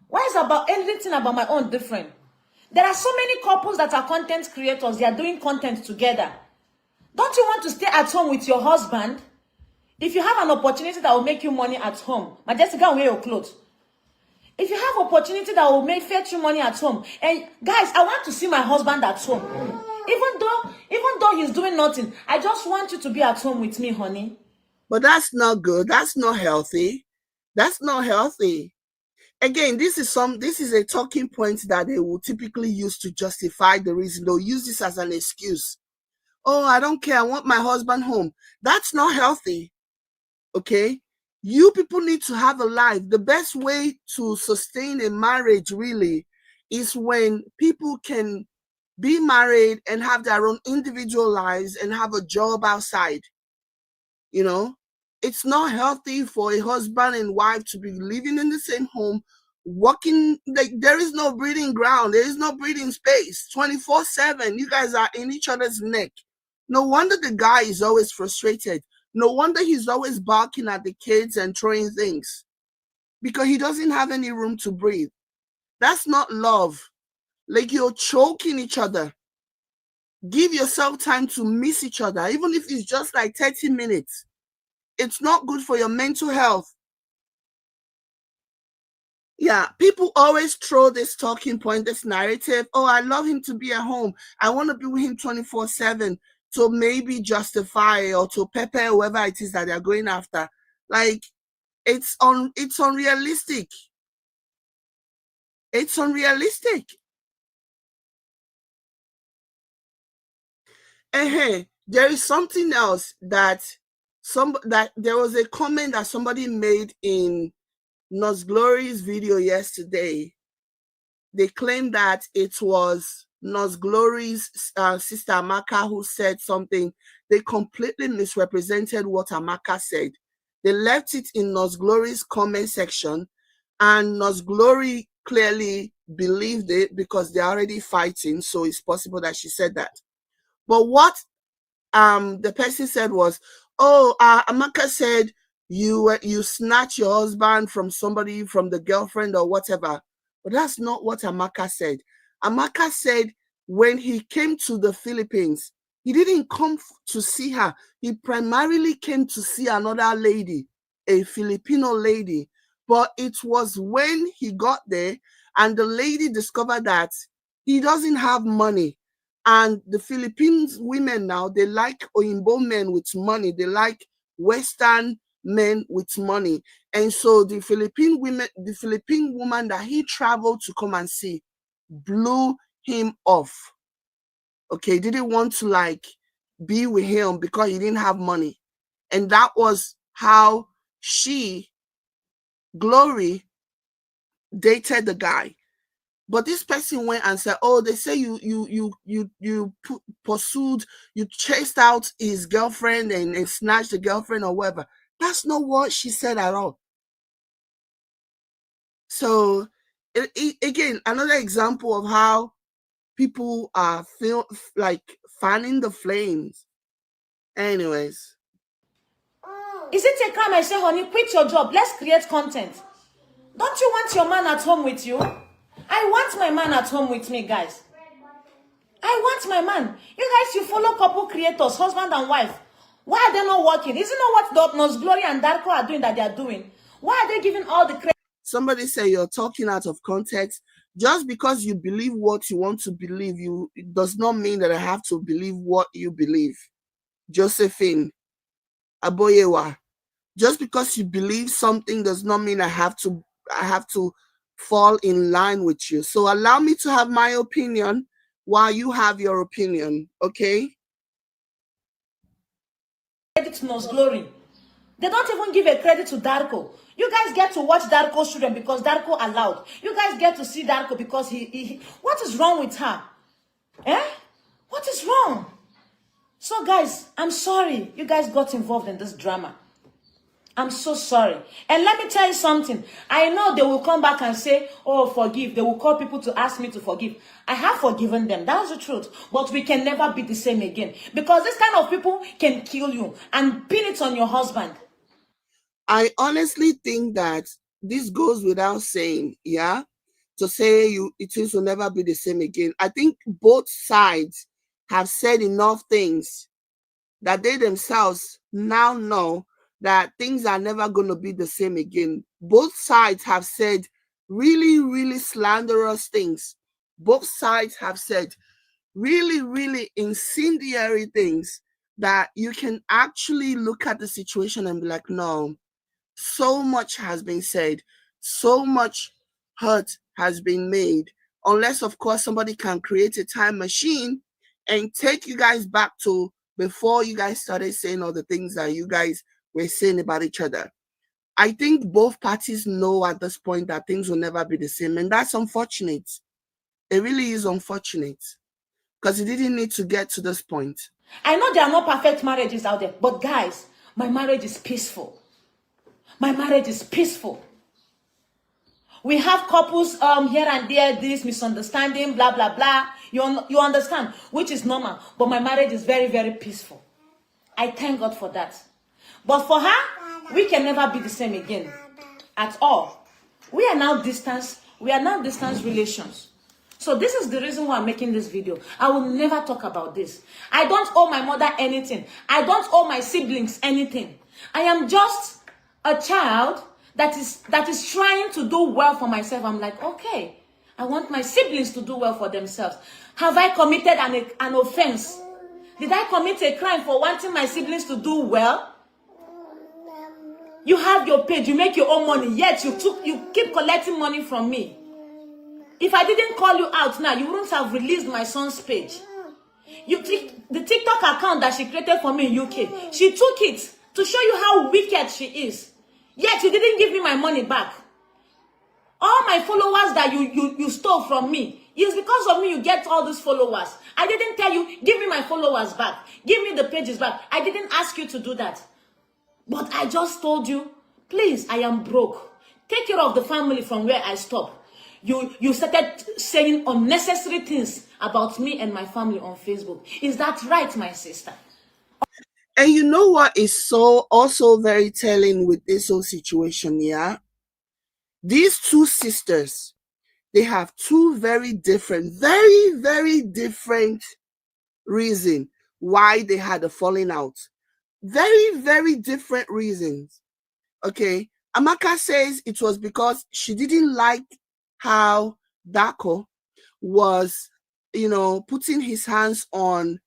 Why is anything about my own different? There are so many couples that are content creators. They are doing content together. Don't you want to stay at home with your husband? If you have an opportunity that will make you money at home, Majestic, go wear your clothes. If you have opportunity that will fetch you money at home, and guys, I want to see my husband at home. Even though he's doing nothing, I just want you to be at home with me, honey. But that's not good. That's not healthy. That's not healthy. Again, this is a talking point that they will typically use to justify the reason. They'll use this as an excuse. Oh, I don't care. I want my husband home. That's not healthy. Okay? You people need to have a life. The best way to sustain a marriage really is when people can be married and have their own individual lives and have a job outside. You know, it's not healthy for a husband and wife to be living in the same home, working. Like, there is no breathing ground. There is no breathing space. 24/7. You guys are in each other's neck. No wonder the guy is always frustrated. No wonder he's always barking at the kids and throwing things, because he doesn't have any room to breathe. That's not love. Like, you're choking each other. Give yourself time to miss each other, even if it's just like 30 minutes. It's not good for your mental health. Yeah, people always throw this talking point, this narrative. Oh, I love him to be at home. I want to be with him 24/7 to maybe justify or to pepper whoever it is that they're going after. Like, it's unrealistic. It's unrealistic. There is something else that there was a comment that somebody made in Nos Glory's video yesterday. They claimed that it was Nos Glory's sister Amaka who said something. They completely misrepresented what Amaka said. They left it in Nurse Glory's comment section, and Nurse Glory clearly believed it because they're already fighting, so it's possible that she said that. But what the person said was, oh, Amaka said you snatch your husband from somebody, from the girlfriend or whatever. But that's not what Amaka said. Amaka said when he came to the Philippines, he didn't come to see her. He primarily came to see another lady, a Filipino lady. But it was when he got there and the lady discovered that he doesn't have money. And the Philippines women now, they like Oyinbo men with money. They like Western men with money. And so the Philippine woman that he traveled to come and see blew him off. Okay, didn't want to like be with him because he didn't have money. And that was how she, Glory, dated the guy. But this person went and said, oh, they say you pursued, you chased out his girlfriend and snatched the girlfriend or whatever. That's not what she said at all. So again, another example of how people are fanning the flames. Anyways. Is it a crime I say, honey, quit your job, let's create content? Don't you want your man at home with you? I want my man at home with me, guys. I want my man. You guys, you follow couple creators, husband and wife. Why are they not working? Isn't that what Nurse Glory and Darko are doing that they are doing? Why are they giving all the credit? Somebody say you're talking out of context. Just because you believe what you want to believe, it does not mean that I have to believe what you believe. Josephine Aboyewa. Just because you believe something does not mean I have to fall in line with you. So allow me to have my opinion while you have your opinion, okay? Credit to Nurse Glory. They don't even give a credit to Darko. You guys get to watch Darko's children because Darko allowed. You guys get to see Darko because he what is wrong with her? What is wrong? So guys, I'm sorry you guys got involved in this drama. I'm so sorry. And let me tell you something. I know they will come back and say, oh, forgive. They will call people to ask me to forgive. I have forgiven them. That's the truth. But we can never be the same again. Because this kind of people can kill you and pin it on your husband. I honestly think that this goes without saying, yeah? To say things will never be the same again. I think both sides have said enough things that they themselves now know that things are never going to be the same again. Both sides have said really, really slanderous things. Both sides have said really, really incendiary things that you can actually look at the situation and be like, no, so much has been said, so much hurt has been made, unless, of course, somebody can create a time machine and take you guys back to before you guys started saying all the things that you guys were saying about each other. I think both parties know at this point that things will never be the same, and that's unfortunate. It really is unfortunate because it didn't need to get to this point. I know there are no perfect marriages out there, but guys, my marriage is peaceful. My marriage is peaceful. We have couples here and there, this misunderstanding, blah, blah, blah. You understand, which is normal. But my marriage is very, very peaceful. I thank God for that. But for her, we can never be the same again. At all. We are now distance relations. So this is the reason why I'm making this video. I will never talk about this. I don't owe my mother anything. I don't owe my siblings anything. I am just a child that is trying to do well for myself. I'm like, okay, I want my siblings to do well for themselves. Have I committed an offense? Did I commit a crime for wanting my siblings to do well? You have your page, you make your own money, yet you keep collecting money from me. If I didn't call you out now, you wouldn't have released my son's page. The TikTok account that she created for me in UK, she took it to show you how wicked she is. Yet you didn't give me my money back. All my followers that you stole from me, it's because of me you get all these followers. I didn't tell you, give me my followers back. Give me the pages back. I didn't ask you to do that. But I just told you, please, I am broke. Take care of the family from where I stop. You started saying unnecessary things about me and my family on Facebook. Is that right, my sister? And you know what is so also very telling with this whole situation, yeah? These two sisters, they have two very different reason why they had a falling out. Very different reasons. Okay. Amaka says it was because she didn't like how Dako was, putting his hands on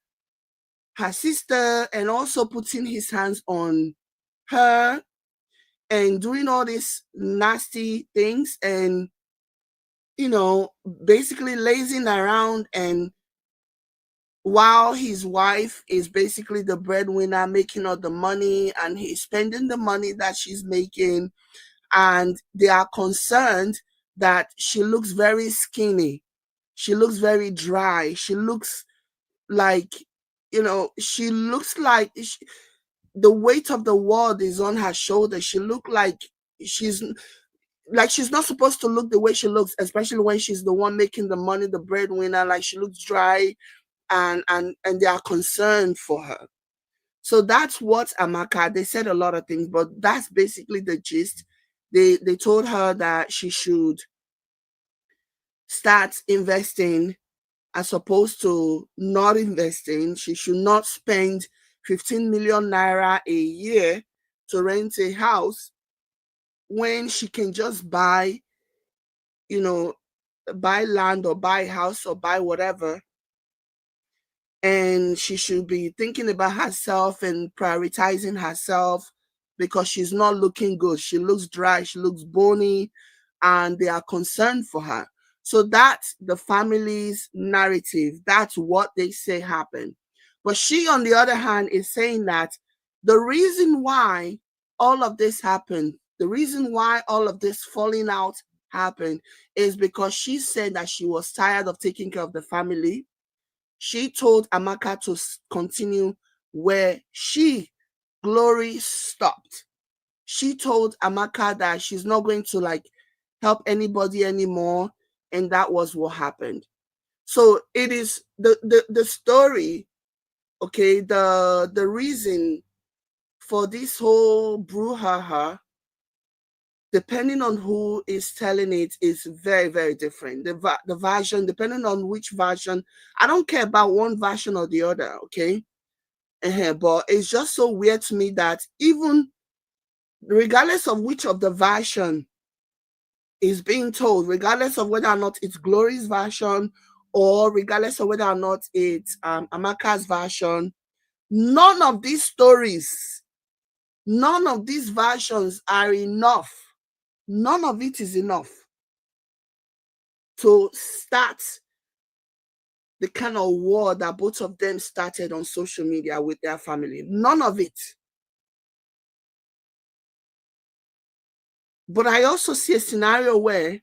her sister and also putting his hands on her and doing all these nasty things and, basically lazing around, and while his wife is basically the breadwinner making all the money and he's spending the money that she's making, and they are concerned that she looks very skinny, she looks very dry, she looks like, she looks like the weight of the world is on her shoulders. She look she's she's not supposed to look the way she looks, especially when she's the one making the money, the breadwinner. Like, she looks dry, and they are concerned for her. So that's what Amaka, they said a lot of things, but that's basically the gist. They told her that she should start investing as opposed to not investing. She should not spend 15 million naira a year to rent a house when she can just buy, buy land or buy house or buy whatever. And she should be thinking about herself and prioritizing herself, because she's not looking good. She looks dry, she looks bony, and they are concerned for her. So that's the family's narrative. That's what they say happened. But she, on the other hand, is saying that the reason why all of this happened, the reason why all of this falling out happened, is because she said that she was tired of taking care of the family. She told Amaka to continue where Glory, stopped. She told Amaka that she's not going to help anybody anymore, and that was what happened. So it is the story, okay, the reason for this whole brouhaha, depending on who is telling it, is very different. The version, depending on which version, I don't care about one version or the other, okay? But it's just so weird to me that even regardless of which of the version is being told, regardless of whether or not it's Glory's version or regardless of whether or not it's Amaka's version, none of these stories, none of these versions are enough. None of it is enough to start the kind of war that both of them started on social media with their family. None of it. But I also see a scenario where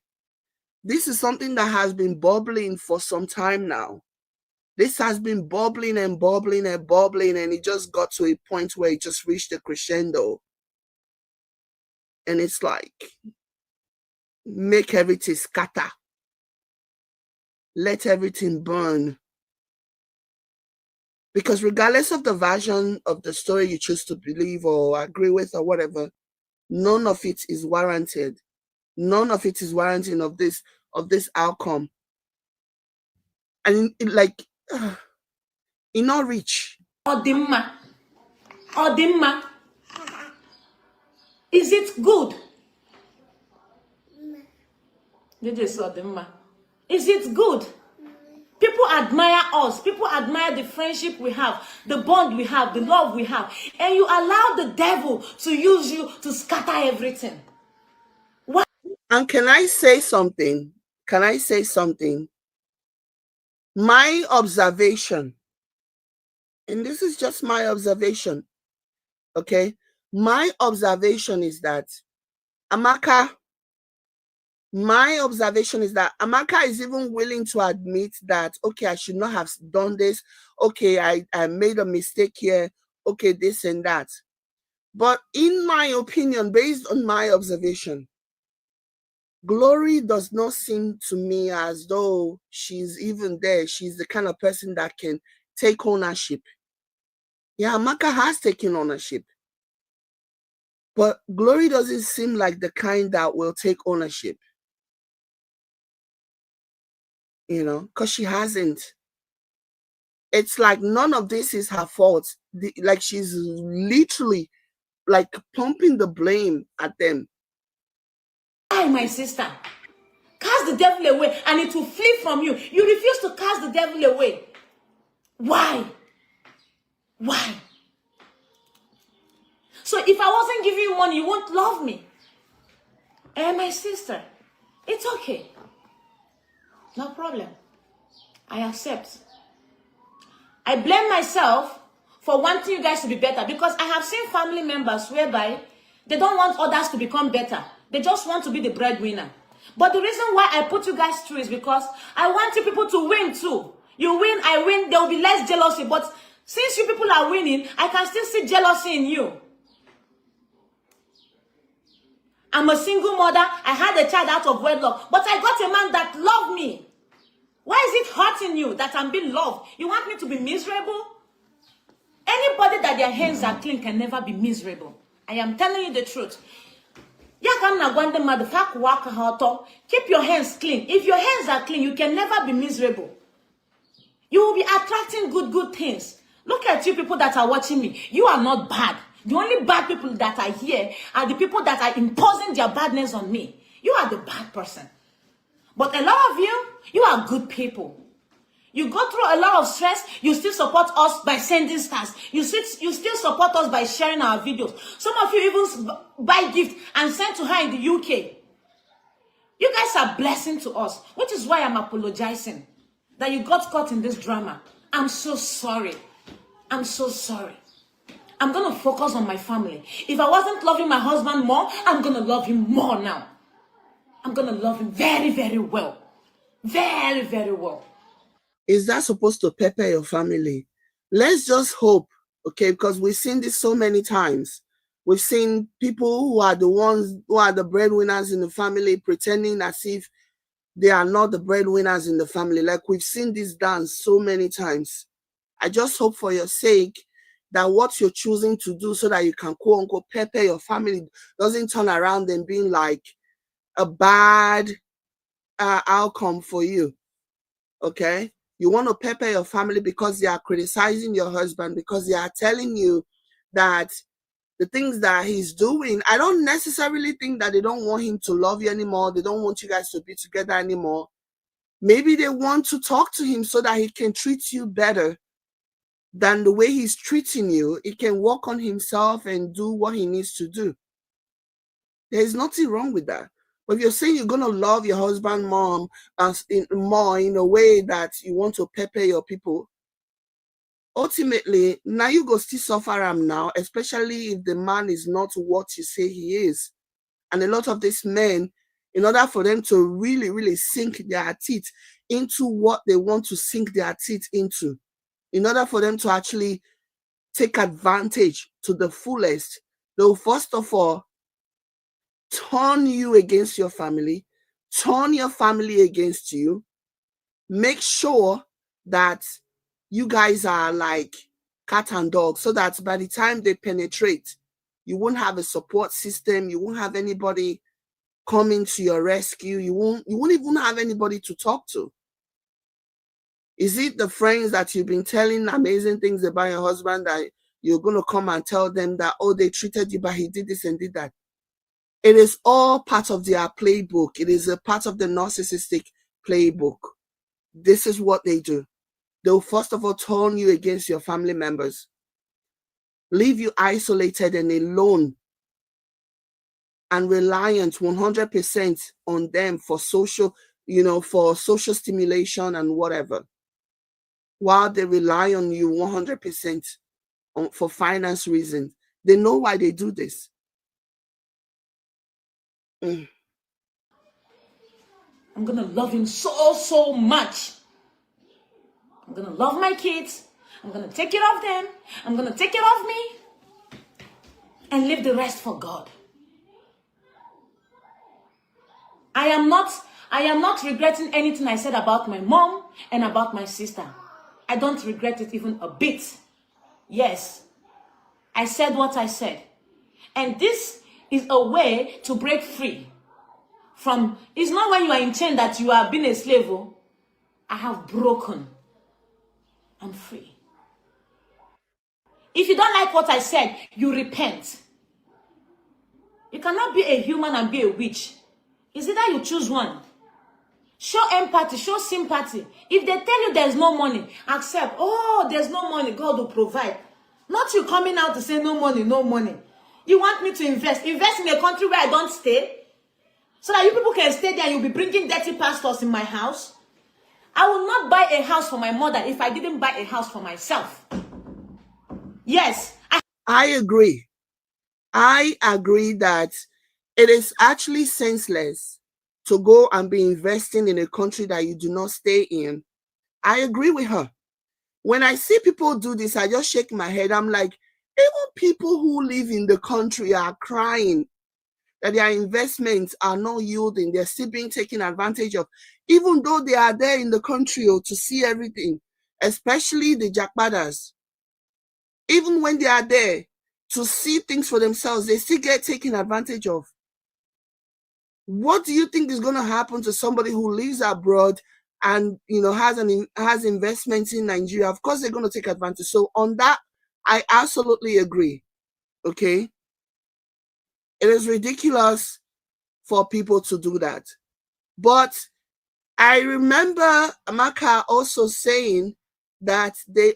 this is something that has been bubbling for some time now. This has been bubbling and bubbling and bubbling, and it just got to a point where it just reached a crescendo. And it's like, make everything scatter. Let everything burn. Because regardless of the version of the story you choose to believe or agree with or whatever, none of it is warranted. None of it is warranting of this outcome. And in not reach. Odimma. Is it good? Is it good? People admire us. People admire the friendship we have, the bond we have, the love we have. And you allow the devil to use you to scatter everything. What? And can I say something? Can I say something? My observation, and this is just my observation, okay? My observation is that Amaka is even willing to admit that, okay, I should not have done this. Okay, I made a mistake here. Okay, this and that. But in my opinion, based on my observation, Glory does not seem to me as though she's even there. She's the kind of person that can take ownership. Yeah, Amaka has taken ownership. But Glory doesn't seem like the kind that will take ownership. You know, because she hasn't. It's like none of this is her fault. Like she's literally like pumping the blame at them. Why, my sister? Cast the devil away and it will flee from you. You refuse to cast the devil away. Why? Why? So if I wasn't giving you money, you won't love me. And my sister, it's okay. No problem. I accept. I blame myself for wanting you guys to be better because I have seen family members whereby they don't want others to become better. They just want to be the breadwinner. But the reason why I put you guys through is because I want you people to win too. You win, I win, there will be less jealousy. But since you people are winning, I can still see jealousy in you. I'm a single mother. I had a child out of wedlock. But I got a man that loved me. Why is it hurting you that I'm being loved? You want me to be miserable? Anybody that their hands are clean can never be miserable. I am telling you the truth. Keep your hands clean. If your hands are clean, you can never be miserable. You will be attracting good things. Look at you people that are watching me. You are not bad. The only bad people that are here are the people that are imposing their badness on me. You are the bad person. But a lot of you are good people. You go through a lot of stress, you still support us by sending stars. You still support us by sharing our videos. Some of you even buy gifts and send to her in the UK. You guys are blessing to us, which is why I'm apologizing that you got caught in this drama. I'm so sorry. I'm so sorry. I'm going to focus on my family. If I wasn't loving my husband more, I'm going to love him more now. I'm going to love him very, very well. Very, very well. Is that supposed to pepper your family? Let's just hope, okay, because we've seen this so many times. We've seen people who are the ones who are the breadwinners in the family pretending as if they are not the breadwinners in the family. Like we've seen this dance so many times. I just hope for your sake that what you're choosing to do so that you can quote unquote pepper your family doesn't turn around and being like a bad outcome for you. Okay? You want to pepper your family because they are criticizing your husband, because they are telling you that the things that he's doing, I don't necessarily think that they don't want him to love you anymore. They don't want you guys to be together anymore. Maybe they want to talk to him so that he can treat you better than the way he's treating you. He can work on himself and do what he needs to do. There's nothing wrong with that. But if you're saying you're going to love your husband more in a way that you want to pepper your people, ultimately, now you go still suffer him now, especially if the man is not what you say he is. And a lot of these men, in order for them to really, really sink their teeth into what they want to sink their teeth into, in order for them to actually take advantage to the fullest, they'll first of all turn you against your family, turn your family against you, make sure that you guys are like cat and dog, so that by the time they penetrate, you won't have a support system, you won't have anybody coming to your rescue, you won't even have anybody to talk to. Is it the friends that you've been telling amazing things about your husband that you're going to come and tell them that, oh, they treated you, but he did this and did that? It is all part of their playbook. It is a part of the narcissistic playbook. This is what they do. They'll first of all turn you against your family members, leave you isolated and alone and reliant 100% on them for social, for social stimulation and whatever, while they rely on you 100% for finance reasons. They know why they do this. I'm going to love him so much. I'm going to love my kids. I'm going to take care of them. I'm going to take care of me. and leave the rest for God. I am not regretting anything I said about my mom and about my sister. I don't regret it even a bit. Yes, I said what I said. And this is a way to break free from, it's not when you are in chain that you are being a slave. I have broken. I'm free. If you don't like what I said, you repent. You cannot be a human and be a witch. It's either you choose one. Show empathy, show sympathy. If they tell you there's no money, accept. Oh, there's no money, God will provide. Not you coming out to say no money, no money. You want me to invest? Invest in a country where I don't stay? So that you people can stay there and you'll be bringing dirty pastors in my house? I will not buy a house for my mother if I didn't buy a house for myself. Yes. I agree. I agree that it is actually senseless to go and be investing in a country that you do not stay in. I agree with her. When I see people do this, I just shake my head. I'm like, even people who live in the country are crying that their investments are not yielding. They're still being taken advantage of, even though they are there in the country to see everything, especially the jackbadders. Even when they are there to see things for themselves, they still get taken advantage of. What do you think is going to happen to somebody who lives abroad and has investments in Nigeria? Of course, they're going to take advantage. So on that, I absolutely agree. Okay, it is ridiculous for people to do that. But I remember Amaka also saying that I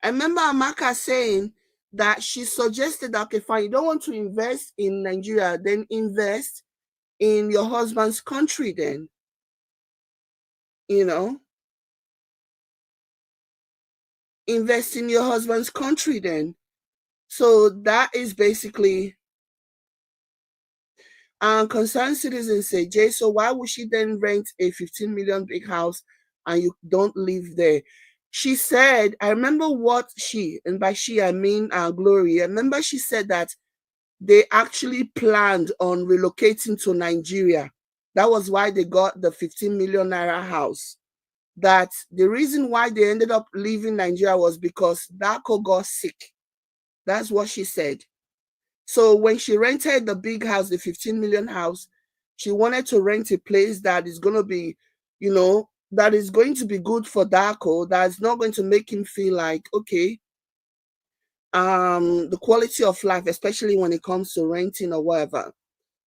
remember Amaka saying that she suggested that, okay, fine, you don't want to invest in Nigeria, then invest in your husband's country then. Invest in your husband's country then. So that is basically, concerned citizens say, Jay, so why would she then rent a 15 million big house and you don't live there? She said, I remember what she, and by she I mean Glory, I remember she said that they actually planned on relocating to Nigeria. That was why they got the 15 million naira house. That the reason why they ended up leaving Nigeria was because Dako got sick. That's what she said. So when she rented the big house, the 15 million house, she wanted to rent a place that is going to be, that is going to be good for Dako, that's not going to make him feel like, okay, the quality of life, especially when it comes to renting or whatever.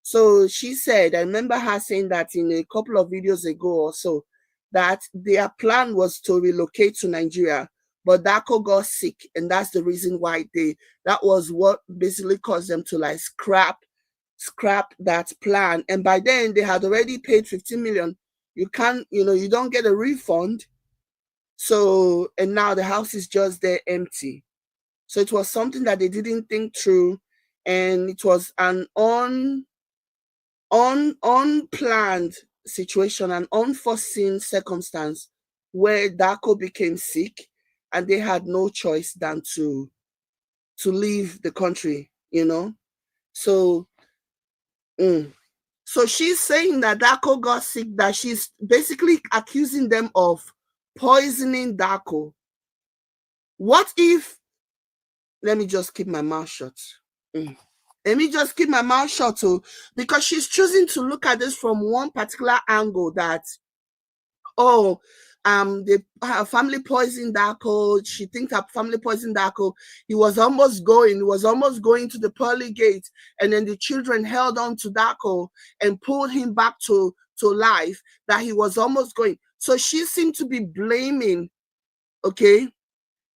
So she said, I remember her saying that in a couple of videos ago or so, that their plan was to relocate to Nigeria, but Dako got sick, and that's the reason why that was what basically caused them to like scrap that plan. And by then they had already paid 15 million. You can't, you don't get a refund. So, and now the house is just there empty. So it was something that they didn't think through, and it was an unplanned situation, an unforeseen circumstance where Dako became sick and they had no choice than to leave the country, So so she's saying that Dako got sick, that she's basically accusing them of poisoning Dako. What if, let me just keep my mouth shut. Let me just keep my mouth shut too, because she's choosing to look at this from one particular angle that, her family poisoned Dako. She thinks her family poisoned Dako. He was almost going to the pearly gate, and then the children held on to Dako and pulled him back to life, that he was almost going. So she seemed to be blaming, okay?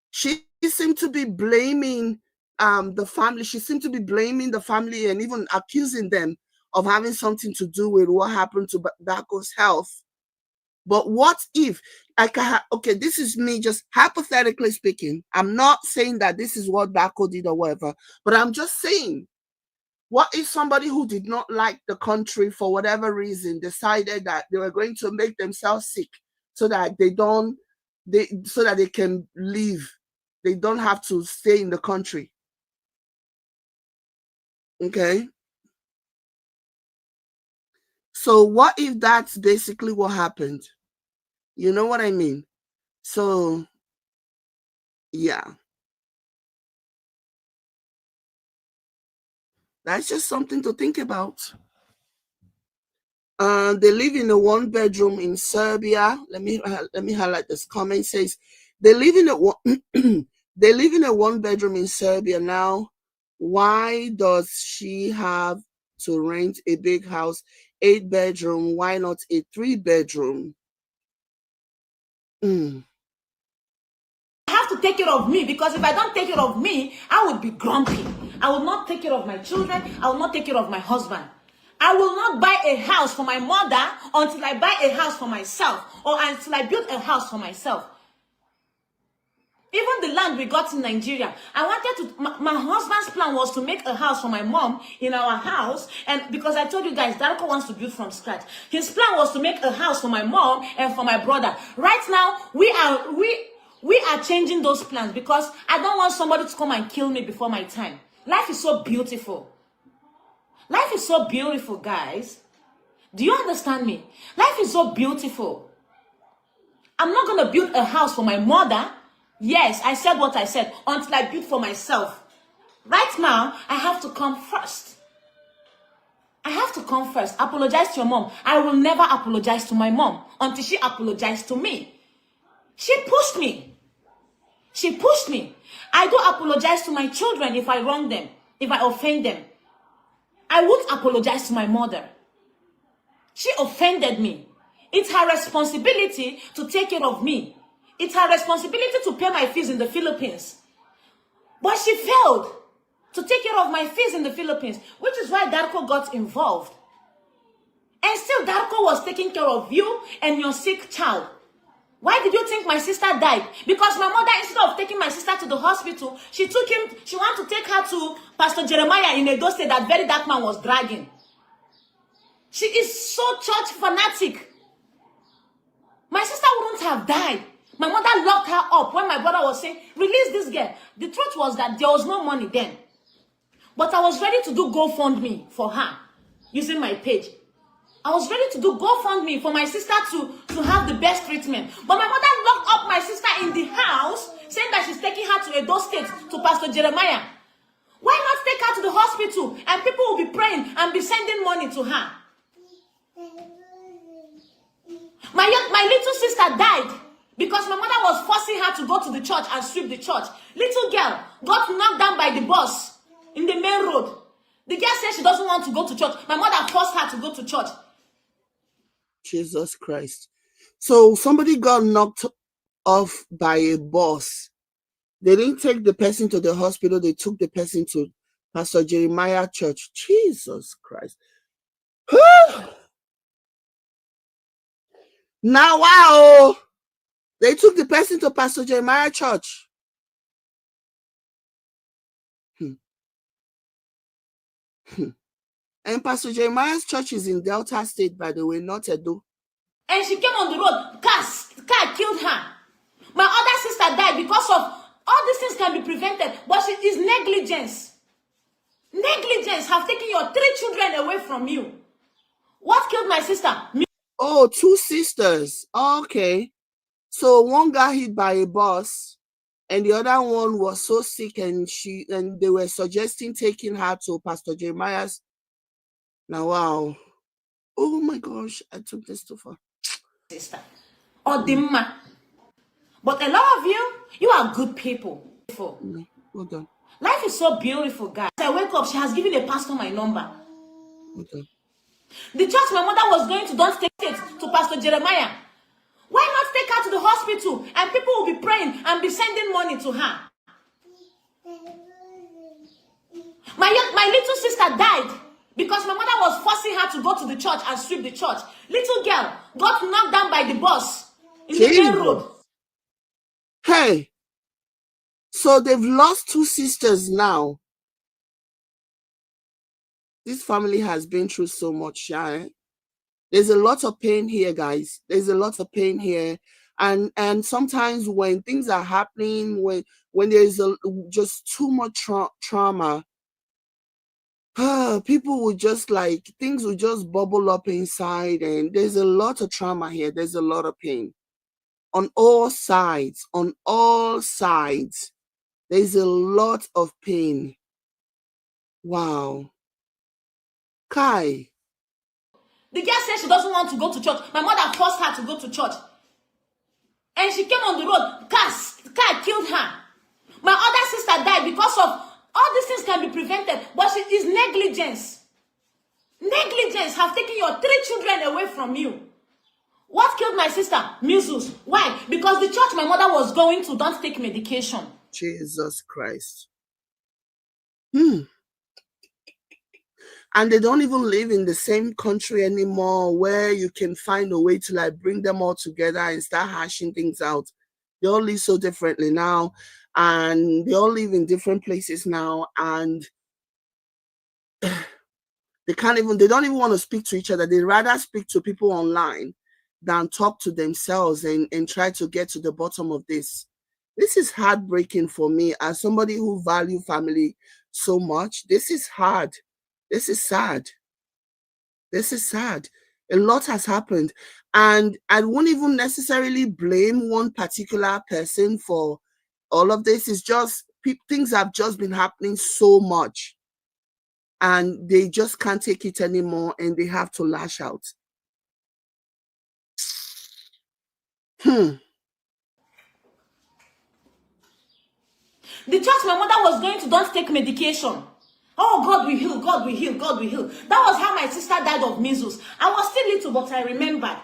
She seemed to be blaming the family. She seemed to be blaming the family and even accusing them of having something to do with what happened to Dako's health. But what if, okay, this is me just hypothetically speaking. I'm not saying that this is what Dako did or whatever, but I'm just saying, what if somebody who did not like the country for whatever reason decided that they were going to make themselves sick so that they can leave They don't have to stay in the country. Okay. So what if that's basically what happened? You know what I mean? So, yeah. That's just something to think about. They live in a one-bedroom in Serbia. Let me highlight this comment. It says they live in they live in a one-bedroom in Serbia now. Why does she have to rent a big house, 8-bedroom? Why not a 3-bedroom? I have to take care of me, because if I don't take care of me, I would be grumpy. I will not take care of my children. I will not take care of my husband. I will not buy a house for my mother until I buy a house for myself, or until I build a house for myself. Even the land we got in Nigeria, I wanted to, my husband's plan was to make a house for my mom in our house. And because I told you guys, Darko wants to build from scratch. His plan was to make a house for my mom and for my brother. Right now, we are changing those plans, because I don't want somebody to come and kill me before my time. Life is so beautiful. Life is so beautiful, guys. Do you understand me? Life is so beautiful. I'm not going to build a house for my mother. Yes, I said what I said, until I build for myself. Right now, I have to come first. I have to come first. Apologize to your mom. I will never apologize to my mom until she apologized to me. She pushed me. She pushed me. I don't apologize to my children if I wrong them, if I offend them. I won't apologize to my mother. She offended me. It's her responsibility to take care of me. It's her responsibility to pay my fees in the Philippines. But she failed to take care of my fees in the Philippines, which is why Darko got involved. And still Darko was taking care of you and your sick child. Why did you think my sister died? Because my mother, instead of taking my sister to the hospital, she wanted to take her to Pastor Jeremiah in Edo State, that very dark man was dragging. She is so church fanatic. My sister wouldn't have died. My mother locked her up when my brother was saying, release this girl. The truth was that there was no money then. But I was ready to do GoFundMe for her using my page. I was ready to do GoFundMe for my sister to have the best treatment. But my mother locked up my sister in the house, saying that she's taking her to Edo State, to Pastor Jeremiah. Why not take her to the hospital and people will be praying and be sending money to her? My little sister died because my mother was forcing her to go to the church and sweep the church. Little girl got knocked down by the bus in the main road. The girl said she doesn't want to go to church. My mother forced her to go to church. Jesus Christ. So somebody got knocked off by a bus. They didn't take the person to the hospital. They took the person to Pastor Jeremiah Church. Jesus Christ. Now, wow. They took the person to Pastor Jeremiah Church. And Pastor Jeremiah's church is in Delta State, by the way, not Edo. And she came on the road. Car killed her. My other sister died because of all these things can be prevented, but it is negligence. Negligence have taken your 3 children away from you. What killed my sister? Me. Oh, 2 sisters. Okay. So one got hit by a bus, and the other one was so sick, and they were suggesting taking her to Pastor Jeremiah's. Now, wow. Oh my gosh, I took this too far. Sister. Or Dimma. But a lot of you are good people. No, hold on. Life is so beautiful, guys. I wake up, she has given a pastor my number. Okay. The church my mother was going to, don't take it to Pastor Jeremiah. Why not take her to the hospital and people will be praying and be sending money to her? My little sister died because my mother was forcing her to go to the church and sweep the church. Little girl got knocked down by the bus in the main road. Hey, so they've lost 2 sisters now. This family has been through so much, yeah. There's a lot of pain here, guys. There's a lot of pain here. And sometimes when things are happening, when there's just too much trauma, people will just like, things will just bubble up inside, and there's a lot of trauma here. There's a lot of pain on all sides. On all sides, there's a lot of pain. Wow. Kai. The girl said she doesn't want to go to church. My mother forced her to go to church. And she came on the road. Car killed her. My other sister died because of all these things can be prevented. But it is negligence. Negligence have taken your 3 children away from you. What killed my sister? Measles. Why? Because the church my mother was going to don't take medication. Jesus Christ. And they don't even live in the same country anymore where you can find a way to like bring them all together and start hashing things out. They all live so differently now, and they all live in different places now, and they don't even want to speak to each other. They rather speak to people online than talk to themselves and try to get to the bottom of this. This is heartbreaking for me as somebody who value family so much. This is hard. This is sad. This is sad. A lot has happened. And I won't even necessarily blame one particular person for all of this. It's just things have just been happening so much. And they just can't take it anymore, and they have to lash out. The church my mother was going to don't take medication. Oh, God will heal, God will heal, God will heal. That was how my sister died of measles. I was still little, but I remembered.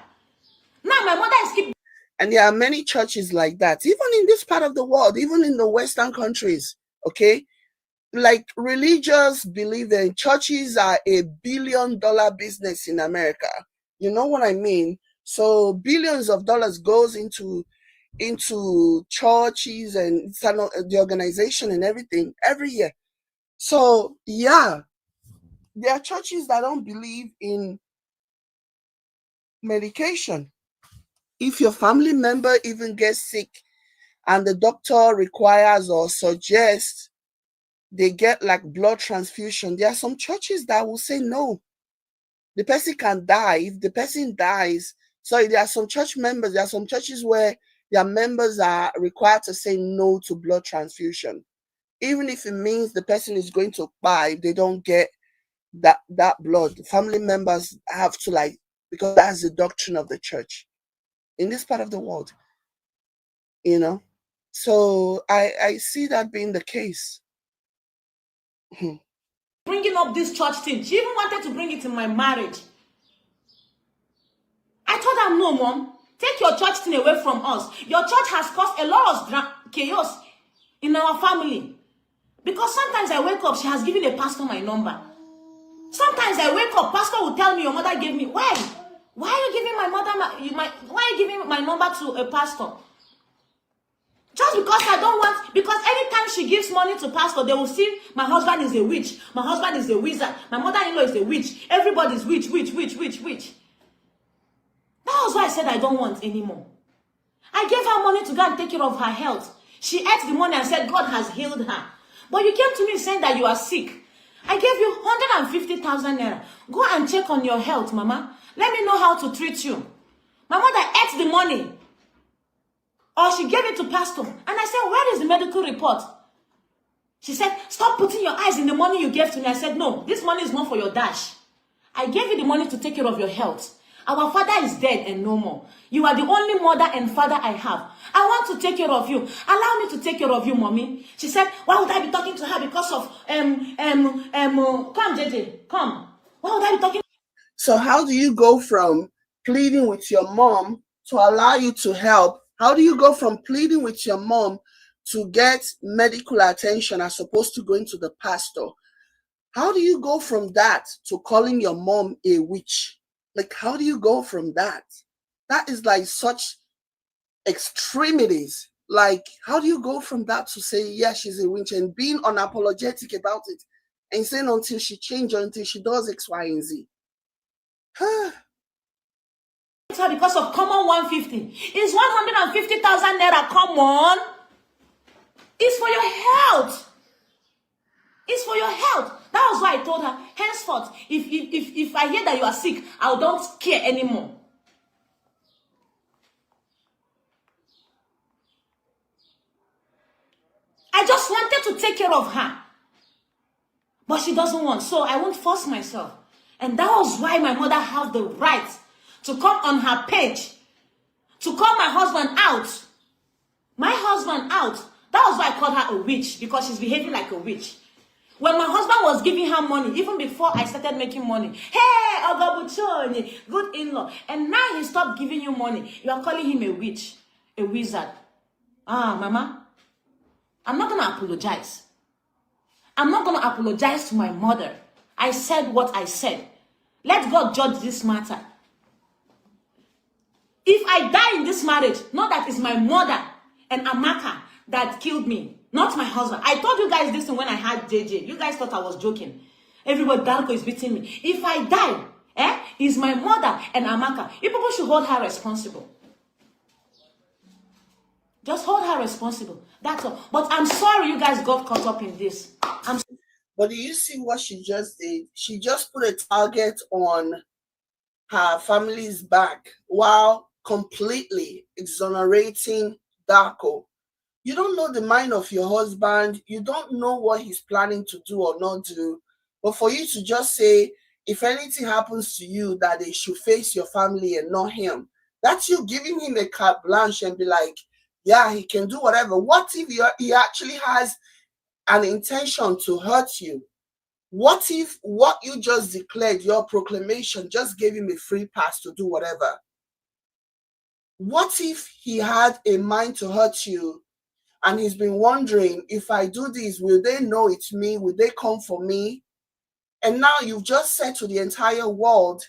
Now my mother is keep. And there are many churches like that, even in this part of the world, even in the Western countries, okay? Like religious believing churches are a $1 billion business in America. You know what I mean? So billions of dollars goes into churches and the organization and everything every year. So yeah, there are churches that don't believe in medication. If your family member even gets sick and the doctor requires or suggests they get like blood transfusion, there are some churches that will say no. The person can die. If the person dies, sorry, there are some churches where their members are required to say no to blood transfusion. Even if it means the person is going to die, if they don't get that blood, family members have to like, because that's the doctrine of the church in this part of the world, you know. So I see that being the case. Bringing up this church thing. She even wanted to bring it in my marriage. I told her, no, Mom, take your church thing away from us. Your church has caused a lot of chaos in our family. Because sometimes I wake up, she has given a pastor my number. Sometimes I wake up, pastor will tell me, your mother gave me. Why? Why are you giving my mother why are you giving my number to a pastor? Just because I don't want, because anytime she gives money to pastor, they will see my husband is a witch. My husband is a wizard. My mother-in-law is a witch. Everybody's witch. That was why I said I don't want anymore. I gave her money to go and take care of her health. She ate the money and said God has healed her. But you came to me saying that you are sick. I gave you 150,000 naira. Go and check on your health, Mama. Let me know how to treat you. My mother ate the money. Or she gave it to pastor. And I said, where is the medical report? She said, stop putting your eyes in the money you gave to me. I said, no, this money is not for your dash. I gave you the money to take care of your health. Our father is dead and no more. You are the only mother and father I have. I want to take care of you. Allow me to take care of you, Mommy. She said, why would I be talking to her because of, come, JJ, come. Why would I be talking? So how do you go from pleading with your mom to allow you to help? How do you go from pleading with your mom to get medical attention as opposed to going to the pastor? How do you go from that to calling your mom a witch? Like, how do you go from that? That is like such extremities. Like, how do you go from that to say, yeah, she's a witch, and being unapologetic about it and saying until she changes, until she does X, Y, and Z? her because of common 150. Is 150,000 naira common? It's for your health. It's for your health. That was why I told her, henceforth, if I hear that you are sick, I don't care anymore. I just wanted to take care of her. But she doesn't want, so I won't force myself. And that was why my mother has the right to come on her page, to call my husband out. My husband out. That was why I called her a witch, because she's behaving like a witch. When my husband was giving her money, even before I started making money, hey, Ogabuchoni, good in-law. And now he stopped giving you money. You are calling him a witch, a wizard. Mama, I'm not going to apologize. I'm not going to apologize to my mother. I said what I said. Let God judge this matter. If I die in this marriage, not that it's my mother and Amaka that killed me, not my husband. I told you guys this when I had JJ. You guys thought I was joking. Everybody, Darko is beating me. If I die, it's my mother and Amaka. You people should hold her responsible. Just hold her responsible. That's all. But I'm sorry you guys got caught up in this. But do you see what she just did? She just put a target on her family's back while completely exonerating Darko. You don't know the mind of your husband. You don't know what he's planning to do or not do. But for you to just say, if anything happens to you, that they should face your family and not him, that's you giving him a carte blanche and be like, yeah, he can do whatever. What if he actually has an intention to hurt you? What if what you just declared, your proclamation, just gave him a free pass to do whatever? What if he had a mind to hurt you and he's been wondering, if I do this, will they know it's me? Will they come for me? And now you've just said to the entire world,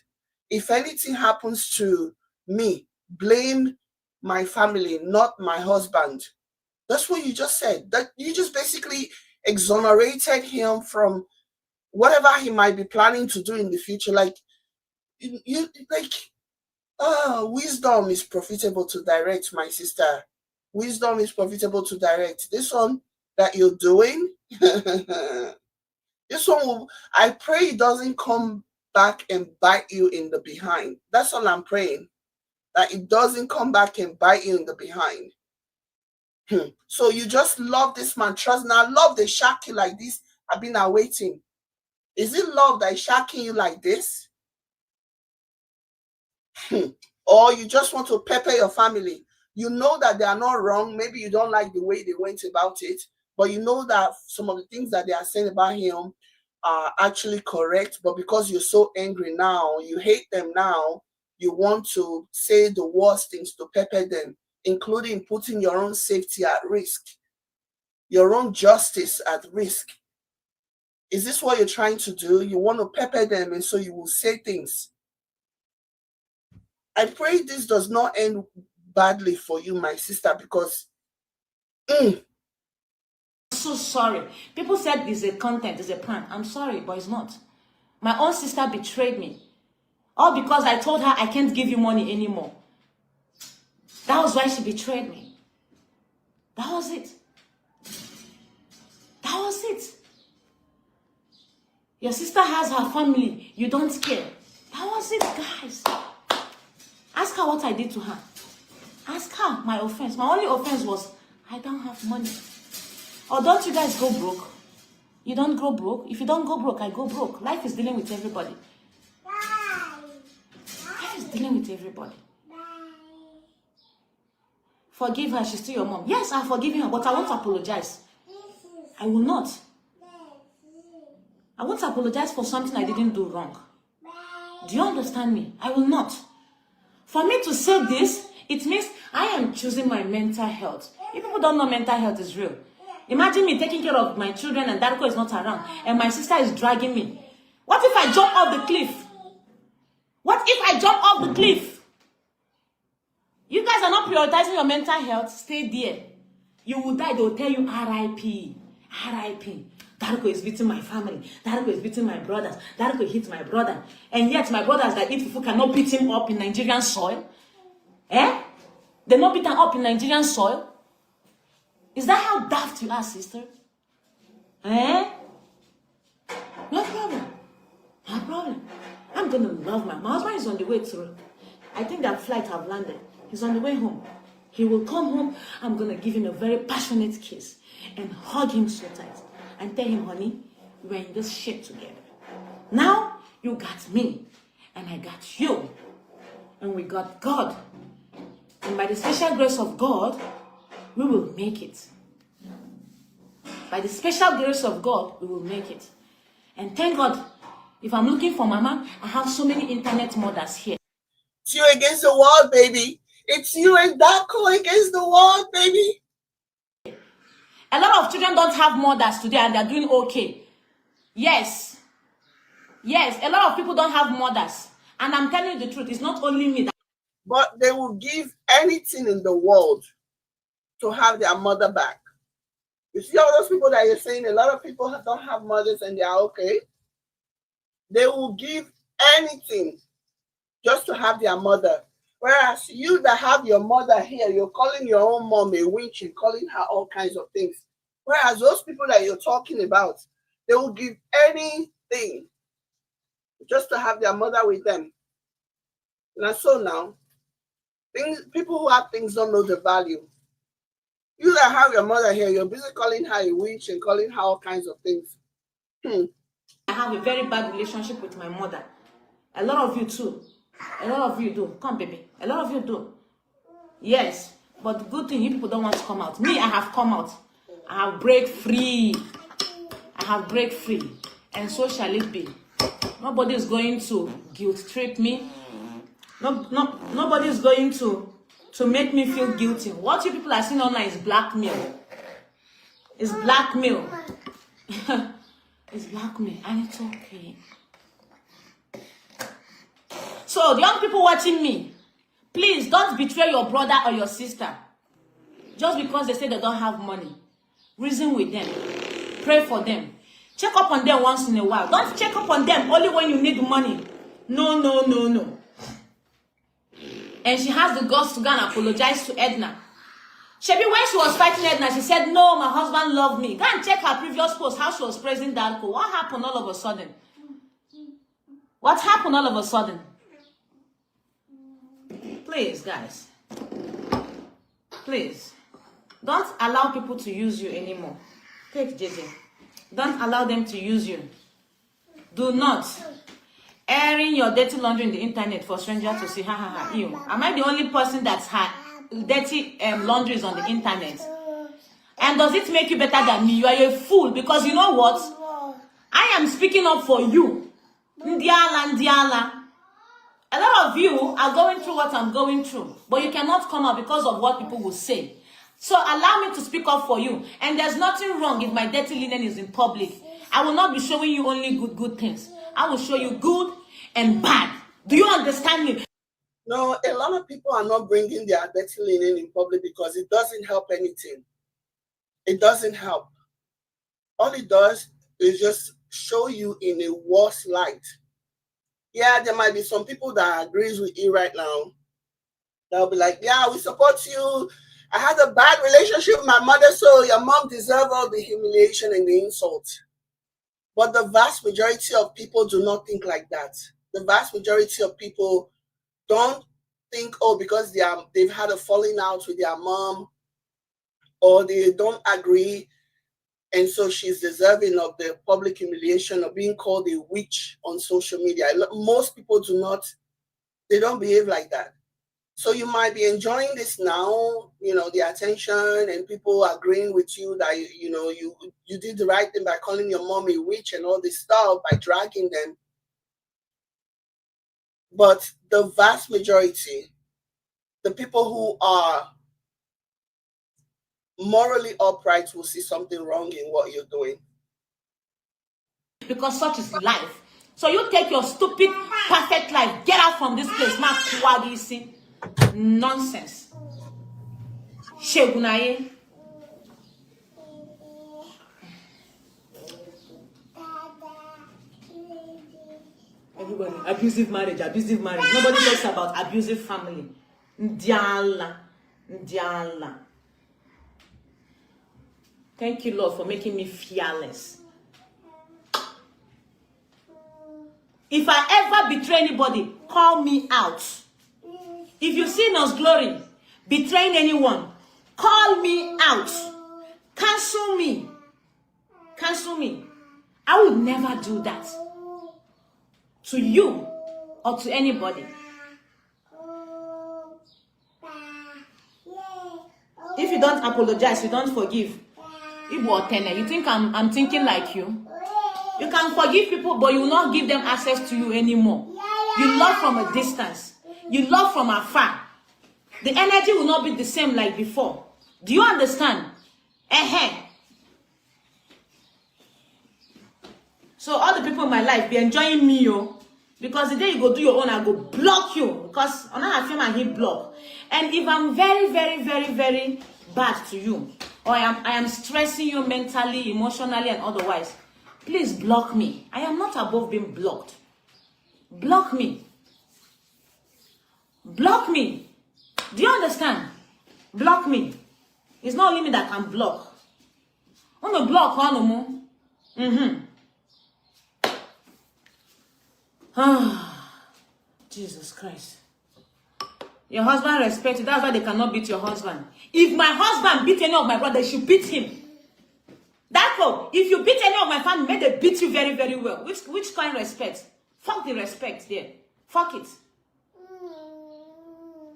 if anything happens to me, blame my family, not my husband. That's what you just said. That you just basically exonerated him from whatever he might be planning to do in the future. Like, wisdom is profitable to direct, my sister. Wisdom is profitable to direct. This one that you're doing, this one I pray it doesn't come back and bite you in the behind. That's all I'm praying. That it doesn't come back and bite you in the behind. So you just love this man. Trust now, love they shock you like this. I've been awaiting. Is it love that is shocking you like this? Or you just want to pepper your family? You know that they are not wrong. Maybe you don't like the way they went about it, but you know that some of the things that they are saying about him are actually correct. But because you're so angry now, you hate them now, you want to say the worst things to pepper them, including putting your own safety at risk, your own justice at risk. Is this what you're trying to do? You want to pepper them, and so you will say things. I pray this does not end badly for you, my sister, because I'm so sorry. People said it's a content, it's a plan. I'm sorry, but it's not. My own sister betrayed me. All because I told her I can't give you money anymore. That was why she betrayed me. That was it. That was it. Your sister has her family. You don't care. That was it, guys. Ask her what I did to her. Ask her my offense. My only offense was I don't have money. Or don't you guys go broke? You don't go broke. If you don't go broke, I go broke. Life is dealing with everybody. Life is dealing with everybody. Forgive her. She's still your mom. Yes, I'm forgiving her, but I won't apologize. I will not. I won't apologize for something I didn't do wrong. Do you understand me? I will not. For me to say this, it means I am choosing my mental health. If people don't know mental health is real. Imagine me taking care of my children and Darko is not around and my sister is dragging me. What if I jump off the cliff? What if I jump off the cliff? You guys are not prioritizing your mental health. Stay there. You will die. They will tell you RIP. RIP. Darko is beating my family. Darko is beating my brothers. Darko hits my brother. And yet my brothers that eat fufu cannot beat him up in Nigerian soil. Eh? They're not beaten up in Nigerian soil. Is that how daft you are, sister? Eh? No problem. No problem. I'm gonna love my husband is on the way through. I think that flight have landed. He's on the way home. He will come home. I'm gonna give him a very passionate kiss and hug him so tight and tell him, honey, we're in this shit together. Now you got me and I got you. And we got God. And by the special grace of God, we will make it. By the special grace of God, we will make it. And thank God, if I'm looking for mama, I have so many internet mothers here. It's you against the world, baby. It's you and Darko against the world, baby. A lot of children don't have mothers today and they're doing okay. Yes. Yes, a lot of people don't have mothers. And I'm telling you the truth, it's not only me. But they will give anything in the world to have their mother back. You see all those people that you're saying, a lot of people don't have mothers and they are okay. They will give anything just to have their mother. Whereas you that have your mother here, you're calling your own mom a witch and calling her all kinds of things. Whereas those people that you're talking about, they will give anything just to have their mother with them. And so now, people who have things don't know the value. You that have your mother here, you're busy calling her a witch and calling her all kinds of things. I have a very bad relationship with my mother. A lot of you too. A lot of you do. Come, baby. A lot of you do. Yes. But the good thing, you people don't want to come out. Me, I have come out. I have break free. I have break free. And so shall it be. Nobody is going to guilt trip me. Nobody is going to make me feel guilty. What you people are seeing online is blackmail. It's blackmail. It's blackmail, and it's okay. So, the young people watching me, please don't betray your brother or your sister just because they say they don't have money. Reason with them. Pray for them. Check up on them once in a while. Don't check up on them only when you need money. No, no, no, no. And she has the guts to go and apologize to Edna. Shebi, when she was fighting Edna, she said, no, my husband loved me. Go and check her previous post, how she was praising Darko. What happened all of a sudden? What happened all of a sudden? Please, guys. Please. Don't allow people to use you anymore. Take JJ. Don't allow them to use you. Do not. Airing your dirty laundry in the internet for strangers to see. Ha ha ha. You. Am I the only person that's had dirty laundry is on the internet? And does it make you better than me? You are a fool, because you know what? I am speaking up for you. Ndiala, Ndiala. A lot of you are going through what I'm going through, but you cannot come out because of what people will say. So allow me to speak up for you. And there's nothing wrong if my dirty linen is in public. I will not be showing you only good things. I will show you good and bad. Do you understand me? No, a lot of people are not bringing their dirty linen in public because it doesn't help anything. It doesn't help. All it does is just show you in a worse light. Yeah, there might be some people that agrees with you right now. They'll be like, yeah, we support you. I had a bad relationship with my mother, so your mom deserves all the humiliation and the insult. But the vast majority of people do not think like that. The vast majority of people don't think, oh, because they've had a falling out with their mom, or they don't agree, and so she's deserving of the public humiliation of being called a witch on social media. Most people they don't behave like that. So you might be enjoying this now, the attention and people agreeing with you that, you did the right thing by calling your mom a witch and all this stuff, by dragging them. But the vast majority, the people who are morally upright will see something wrong in what you're doing. Because such is life. So you take your stupid, perfect life. Get out from this place. Nonsense. Shegunaye. everybody, abusive marriage, abusive marriage. Nobody talks about abusive family. Ndiala. Thank you, Lord, for making me fearless. If I ever betray anybody, call me out. If you see God's glory betraying anyone, call me out. Cancel me. Cancel me. I will never do that to you or to anybody. If you don't apologize, you don't forgive. You think I'm thinking like you? You can forgive people, but you will not give them access to you anymore. You love from a distance. You love from afar. The energy will not be the same like before. Do you understand? So all the people in my life be enjoying me, yo. Because the day you go do your own, I go block you. Because on I feel my hip block. And if I'm very, very, very, very bad to you, or I am stressing you mentally, emotionally, and otherwise, please block me. I am not above being blocked. Block me. Block me. Do you understand? Block me. It's not only me that can block. I'm going to block one no more. Jesus Christ. Your husband respects you. That's why they cannot beat your husband. If my husband beat any of my brothers, they should beat him. Therefore, if you beat any of my family, may they beat you very, very well. Which kind of respect? Fuck the respect there. Fuck it.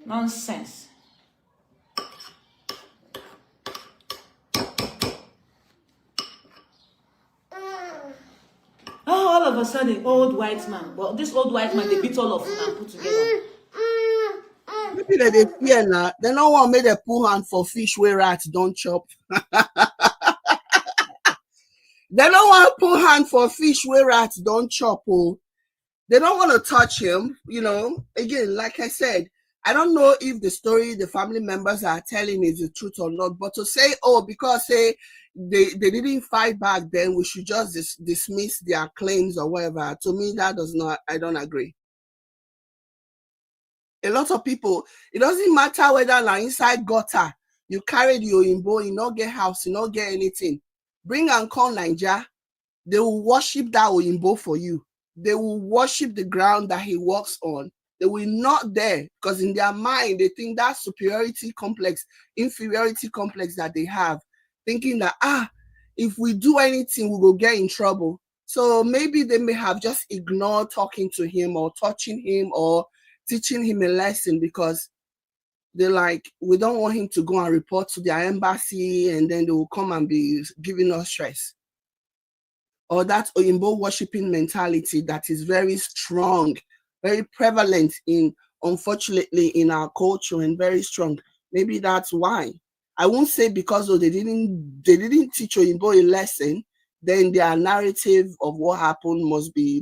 Nonsense. Oh, all of a sudden, old white man. Well, this old white man, they beat all of them and put together. Maybe they fear now. They don't want me to pull hand for fish where rats don't chop. They don't want to pull hand for fish where rats don't chop. Oh. They don't want to touch him. You know, again, like I said, I don't know if the story the family members are telling is the truth or not. But to say, oh, because they didn't fight back then, we should just dismiss their claims or whatever. To me, that does not, I don't agree. A lot of people, it doesn't matter whether like inside gutter, you carried your imbo, you not get house, you not get anything. Bring and call Niger, they will worship that Oyinbo for you. They will worship the ground that he walks on. They will not dare, because in their mind, they think that superiority complex, inferiority complex that they have, thinking that, if we do anything, we will get in trouble. So maybe they may have just ignored talking to him or touching him or teaching him a lesson, because they're like, we don't want him to go and report to their embassy and then they will come and be giving us stress. Or that Oyinbo worshipping mentality that is very strong, very prevalent unfortunately, in our culture, and very strong. Maybe that's why. I won't say because they didn't teach Oyinbo a lesson, then their narrative of what happened must be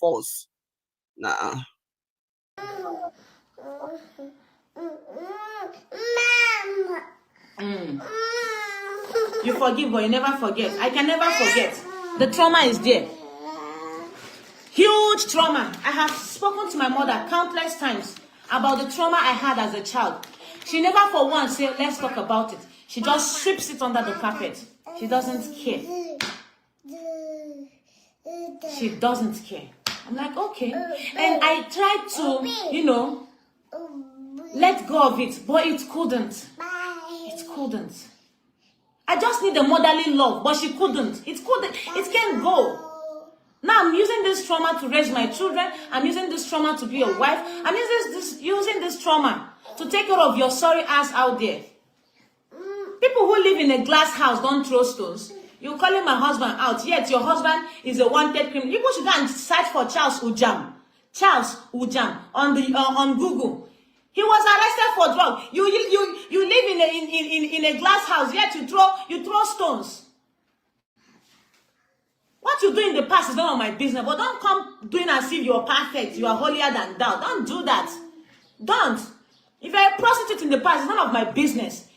false. Nah. You forgive, but you never forget. I can never forget. The trauma is there. Huge trauma. I have spoken to my mother countless times about the trauma I had as a child. She never for once said, let's talk about it. She just sweeps it under the carpet. She doesn't care. She doesn't care. I'm like, okay. And I tried to, let go of it, but it couldn't. It couldn't. I just need a motherly love, but she couldn't. It couldn't. It can't go. Now I'm using this trauma to raise my children. I'm using this trauma to be a wife. I'm using this trauma to take care of your sorry ass out there. People who live in a glass house don't throw stones. You're calling my husband out, yet your husband is a wanted criminal. People should go and search for Charles Ujam. Charles Ujam on Google. He was arrested for drug. You live in a glass house, yet you throw stones. What you do in the past is none of my business, but don't come doing as if you're perfect, you are holier than thou. Don't do that. Don't. If you're a prostitute in the past, it's none of my business.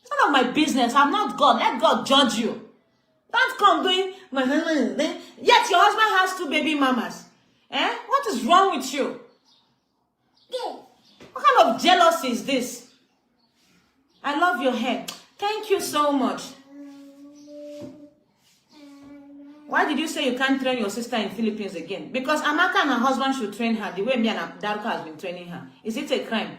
It's none of my business. I'm not God. Let God judge you. Don't come doing my husband. Yet your husband has 2 baby mamas. What is wrong with you? What kind of jealousy is this? I love your hair. Thank you so much. Why did you say you can't train your sister in Philippines again? Because Amaka and her husband should train her the way me and Darko has been training her. Is it a crime?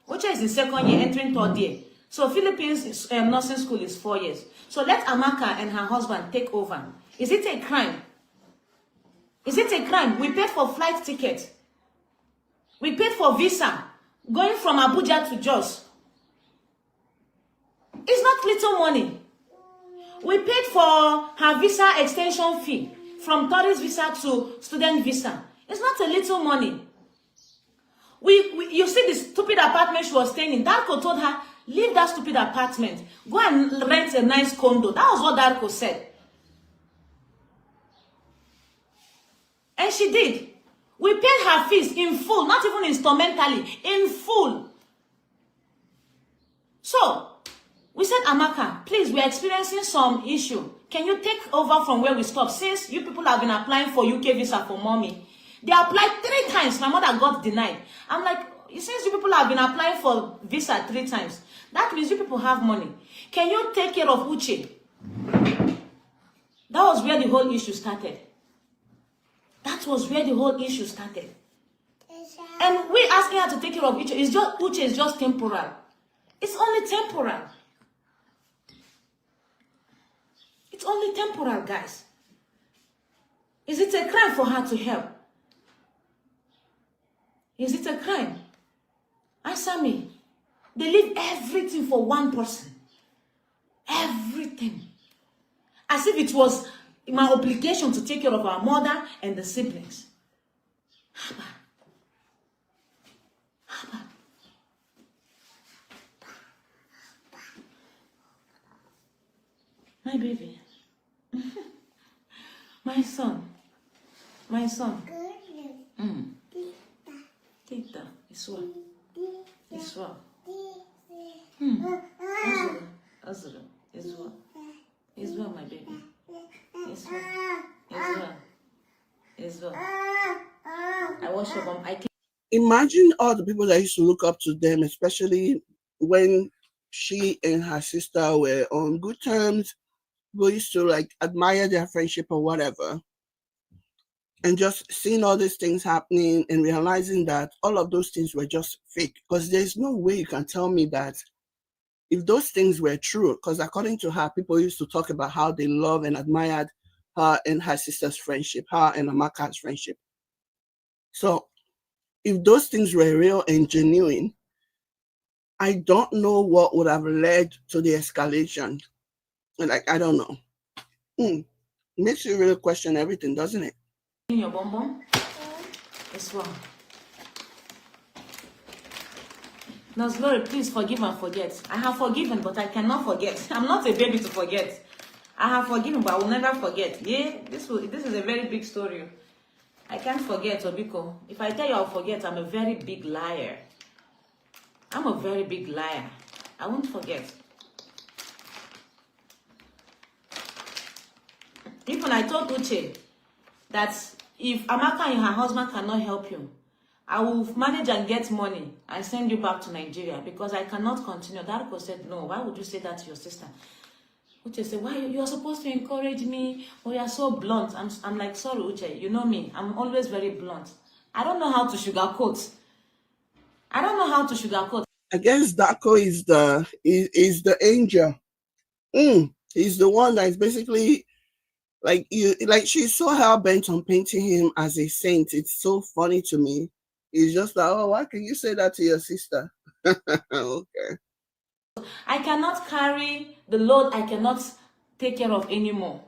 Uche is in second year, entering third year. So Philippines nursing school is 4 years. So let Amaka and her husband take over. Is it a crime? Is it a crime? We paid for flight ticket. We paid for visa. Going from Abuja to Jos. It's not little money. We paid for her visa extension fee. From tourist visa to student visa. It's not a little money. You see the stupid apartment she was staying in. Darko told her, leave that stupid apartment. Go and rent a nice condo. That was what Darko said. And she did. We paid her fees in full, not even instrumentally, in full. So, we said, Amaka, please, we're experiencing some issue. Can you take over from where we stopped? Since you people have been applying for UK visa for mommy. They applied 3 times. My mother got denied. I'm like, since you people have been applying for visa 3 times, that means you people have money. Can you take care of Uche? That was where the whole issue started. That was where the whole issue started. And we asking her to take care of Uche. Uche is just temporal. It's only temporal. It's only temporal, guys. Is it a crime for her to help? Is it a crime? Answer me. They leave everything for one person. Everything. As if it was my obligation to take care of our mother and the siblings. Haba. Haba. My baby. My son. My son. Tita. It's well. It's well. Azura. It's well. It's well, my baby. It's well. It's well. It's well. I wash your mom. Imagine all the people that used to look up to them, especially when she and her sister were on good terms. People used to like admire their friendship or whatever. And just seeing all these things happening and realizing that all of those things were just fake. Because there's no way you can tell me that if those things were true, because according to her, people used to talk about how they love and admired her and her sister's friendship, her and Amaka's friendship. So if those things were real and genuine, I don't know what would have led to the escalation. Like, I don't know. Makes you really question everything, doesn't it? In your bonbon? As well. Now, Lord, please forgive and forget. I have forgiven, but I cannot forget. I'm not a baby to forget. I have forgiven, but I will never forget. Yeah, this is a very big story. I can't forget, Obiko. If I tell you I'll forget, I'm a very big liar. I'm a very big liar. I won't forget. Even I told Uche that if Amaka and her husband cannot help you, I will manage and get money and send you back to Nigeria because I cannot continue. Darko said, no, why would you say that to your sister? Uche said, why? You're supposed to encourage me, or you're so blunt. I'm like, sorry, Uche, you know me. I'm always very blunt. I don't know how to sugarcoat. I don't know how to sugarcoat. I guess Darko is the angel. He's the one that is basically like she's so hell bent on painting him as a saint. It's so funny to me. He's just like, oh, why can you say that to your sister? Okay. I cannot carry the load I cannot take care of anymore.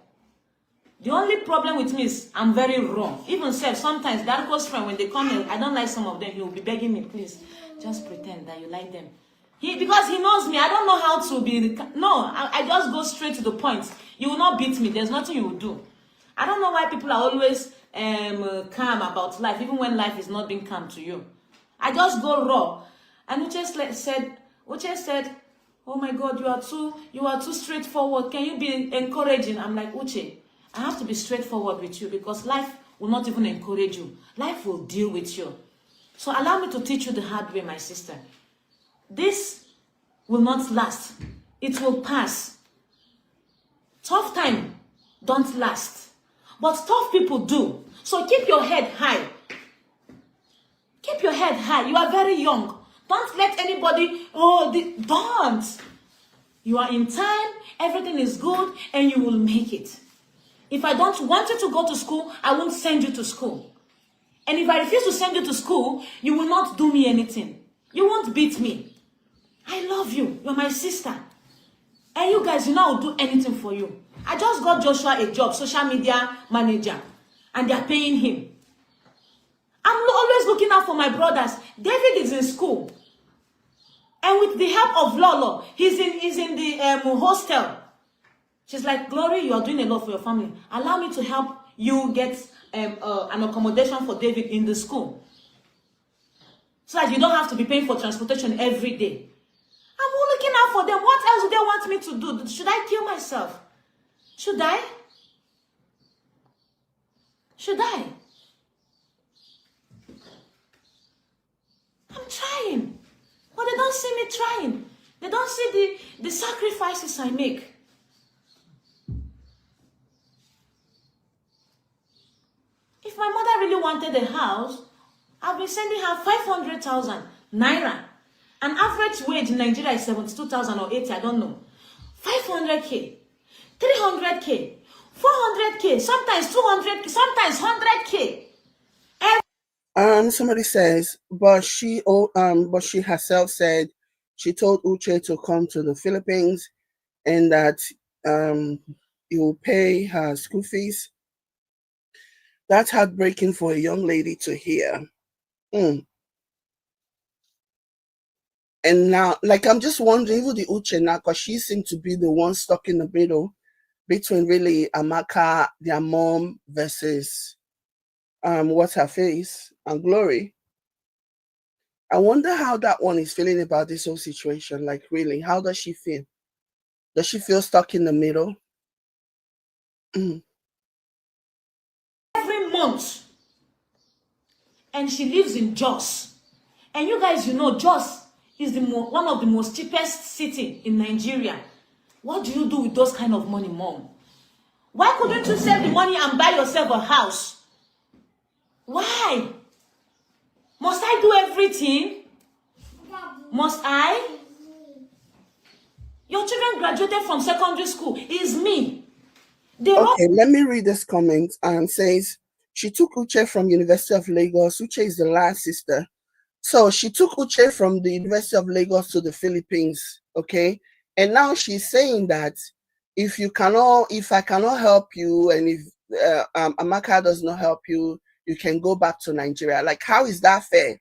The only problem with me is I'm very raw. Even sometimes Darko's friend, when they come in, I don't like some of them, he will be begging me, please, just pretend that you like them. Because he knows me, I don't know how to be. No, I just go straight to the point. You will not beat me. There's nothing you will do. I don't know why people are always calm about life, even when life is not being calm to you. I just go raw. And Uche said, oh my God, you are too straightforward. Can you be encouraging? I'm like, Uche, I have to be straightforward with you because life will not even encourage you. Life will deal with you. So allow me to teach you the hard way, my sister. This will not last. It will pass. Tough time don't last. But tough people do. So keep your head high. Keep your head high. You are very young. Don't let anybody, don't. You are in time, everything is good, and you will make it. If I don't want you to go to school, I won't send you to school. And if I refuse to send you to school, you will not do me anything. You won't beat me. I love you. You're my sister. And you guys, you know I'll do anything for you. I just got Joshua a job, social media manager, and they're paying him. I'm always looking out for my brothers. David is in school. And with the help of Lolo, he's in the hostel. She's like, Glory, you are doing a lot for your family. Allow me to help you get an accommodation for David in the school. So that you don't have to be paying for transportation every day. I'm looking out for them. What else do they want me to do? Should I kill myself? Should I? Should I? I'm trying. But they don't see me trying. They don't see the sacrifices I make. If my mother really wanted a house, I've been sending her 500,000 naira. An average wage in Nigeria is 72,000 or 80, I don't know. 500k, 300k, 400k, sometimes 200k, sometimes 100k. Somebody says, but she herself said she told Uche to come to the Philippines and that he will pay her school fees. That's heartbreaking for a young lady to hear. And now, like, I'm just wondering, even the Uche now, because she seemed to be the one stuck in the middle between really Amaka, their mom, versus what's her face, and Glory. I wonder how that one is feeling about this whole situation. Like, really, how does she feel? Does she feel stuck in the middle? Every month. And she lives in Jos. And you guys, you know, Jos is one of the most cheapest city in Nigeria. What do you do with those kind of money, Mom? Why couldn't you save the money and buy yourself a house? Why? Must I do everything? Must I? Your children graduated from secondary school. It's me. Okay, let me read this comment. Says, she took Uche from University of Lagos. Uche is the last sister. So she took Uche from the University of Lagos to the Philippines, okay? And now she's saying that if I cannot help you, and if Amaka does not help you, you can go back to Nigeria. Like, how is that fair?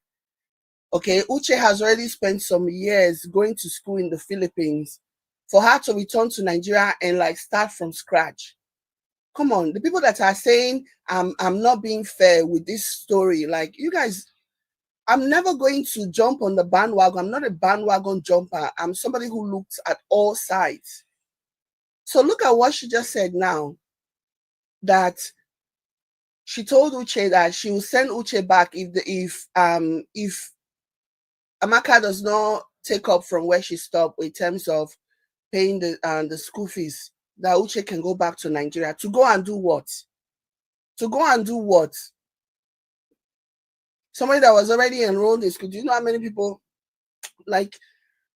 Okay, Uche has already spent some years going to school in the Philippines. For her to return to Nigeria and like start from scratch. Come on, the people that are saying I'm not being fair with this story, like, you guys, I'm never going to jump on the bandwagon. I'm not a bandwagon jumper. I'm somebody who looks at all sides. So look at what she just said now, that she told Uche that she will send Uche back if Amaka does not take up from where she stopped in terms of paying the school fees, that Uche can go back to Nigeria. To go and do what? To go and do what? Somebody that was already enrolled in school. Do you know how many people? Like,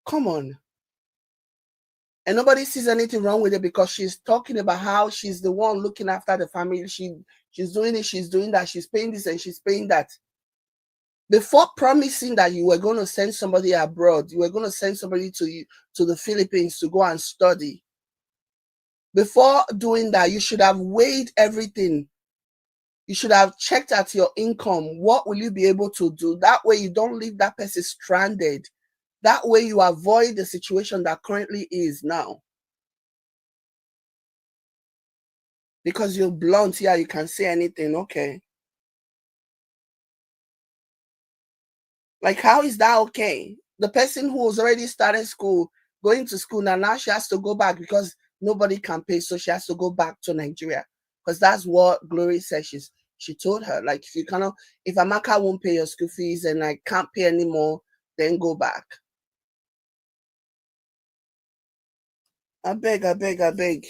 come on. And nobody sees anything wrong with it because she's talking about how she's the one looking after the family. She's doing it, she's doing that, she's paying this and she's paying that. Before promising that you were going to send somebody abroad, you were going to send somebody to the Philippines to go and study. Before doing that, you should have weighed everything. You should have checked at your income. What will you be able to do? That way you don't leave that person stranded. That way you avoid the situation that currently is now. Because you're blunt, yeah, you can say anything, okay. Like, how is that okay? The person who was already started school, going to school, now she has to go back because nobody can pay, so she has to go back to Nigeria. Because that's what Glory says She told her, like, if Amaka won't pay your school fees and I can't pay anymore, then go back. I beg.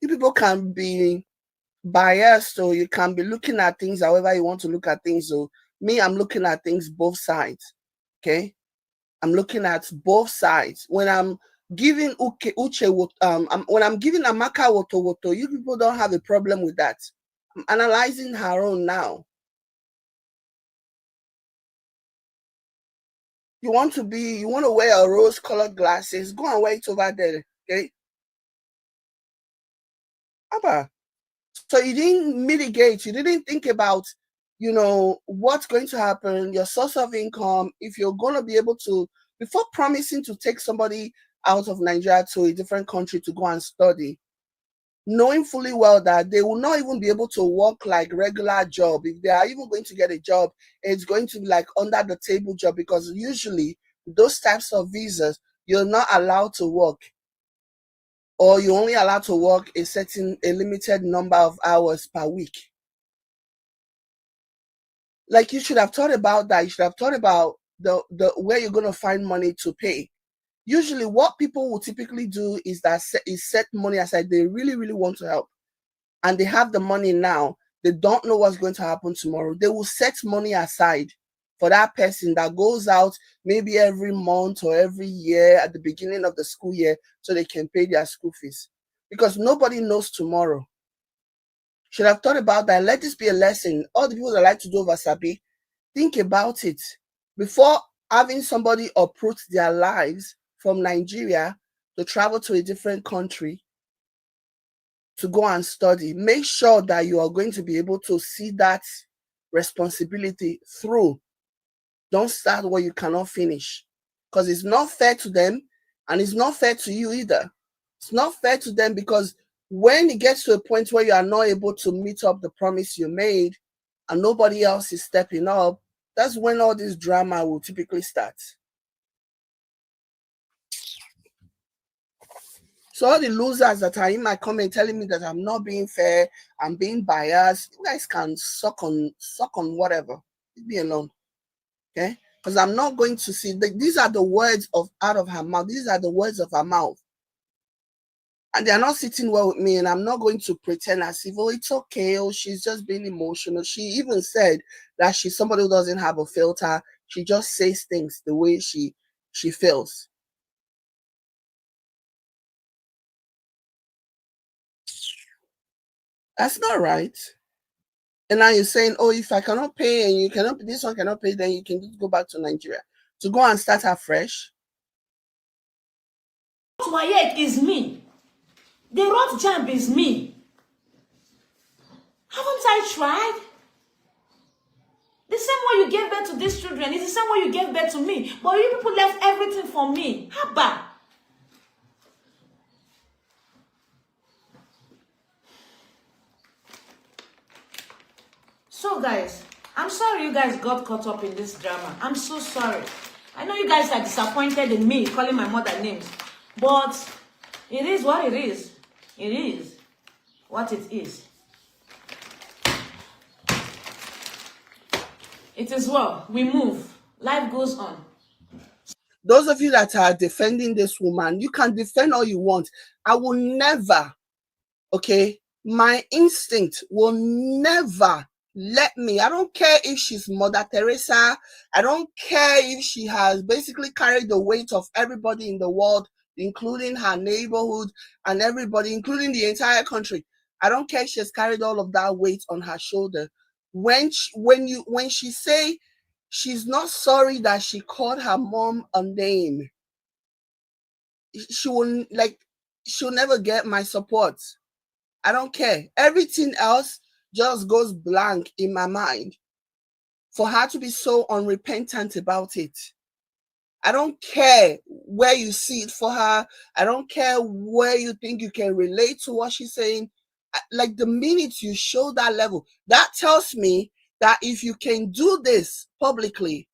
You people can be biased, so you can be looking at things however you want to look at things. So me, I'm looking at things both sides. Okay? I'm looking at both sides. When I'm giving when I'm giving Amaka woto, you people don't have a problem with that. I'm analyzing her own now. You want to wear a rose-colored glasses, go and wear it over there. Okay? Abba. So you didn't mitigate, you didn't think about, what's going to happen, your source of income, if you're going to be able to, before promising to take somebody out of Nigeria to a different country to go and study, knowing fully well that they will not even be able to work like regular job. If they are even going to get a job, it's going to be like under the table job, because usually those types of visas, you're not allowed to work, or you're only allowed to work a limited number of hours per week. Like, you should have thought about that. You should have thought about the where you're going to find money to pay. Usually what people will typically do is set money aside. They really, really want to help, and they have the money now. They don't know what's going to happen tomorrow. They will set money aside for that person that goes out maybe every month or every year at the beginning of the school year, so they can pay their school fees, because nobody knows tomorrow. Should have thought about that. Let this be a lesson. All the people that like to do wasabi, think about it before having somebody uproot their lives from Nigeria to travel to a different country to go and study. Make sure that you are going to be able to see that responsibility through. Don't start what you cannot finish, because it's not fair to them, and it's not fair to you either. It's not fair to them, because when it gets to a point where you are not able to meet up the promise you made and nobody else is stepping up, that's when all this drama will typically start. So all the losers that are in my comment telling me that I'm not being fair, I'm being biased, you guys can suck on whatever. Leave me alone. Okay? Because I'm not going to see these are the words out of her mouth. These are the words of her mouth. And they're not sitting well with me, and I'm not going to pretend as if, oh, it's okay, oh, she's just being emotional. She even said that she's somebody who doesn't have a filter. She just says things the way she feels. That's not right. And now you're saying, oh, if I cannot pay and this one cannot pay, then you can just go back to Nigeria to go and start afresh. Wayek is me. The road jump is me. Haven't I tried? The same way you gave birth to these children is the same way you gave birth to me. But you people left everything for me. Haba. So guys, I'm sorry you guys got caught up in this drama. I'm so sorry. I know you guys are disappointed in me calling my mother names. But it is what it is. It is what it is. It is well. We move. Life goes on. Those of you that are defending this woman, you can defend all you want. I will never, okay? My instinct will never let me. I don't care if she's Mother Teresa. I don't care if she has basically carried the weight of everybody in the world, including her neighborhood and everybody, including the entire country. I don't care if she has carried all of that weight on her shoulder. When she say she's not sorry that she called her mom a name, she'll never get my support. I don't care. Everything else just goes blank in my mind. For her to be so unrepentant about it. I don't care where you see it for her. I don't care where you think you can relate to what she's saying. Like, the minute you show that level, that tells me that if you can do this publicly,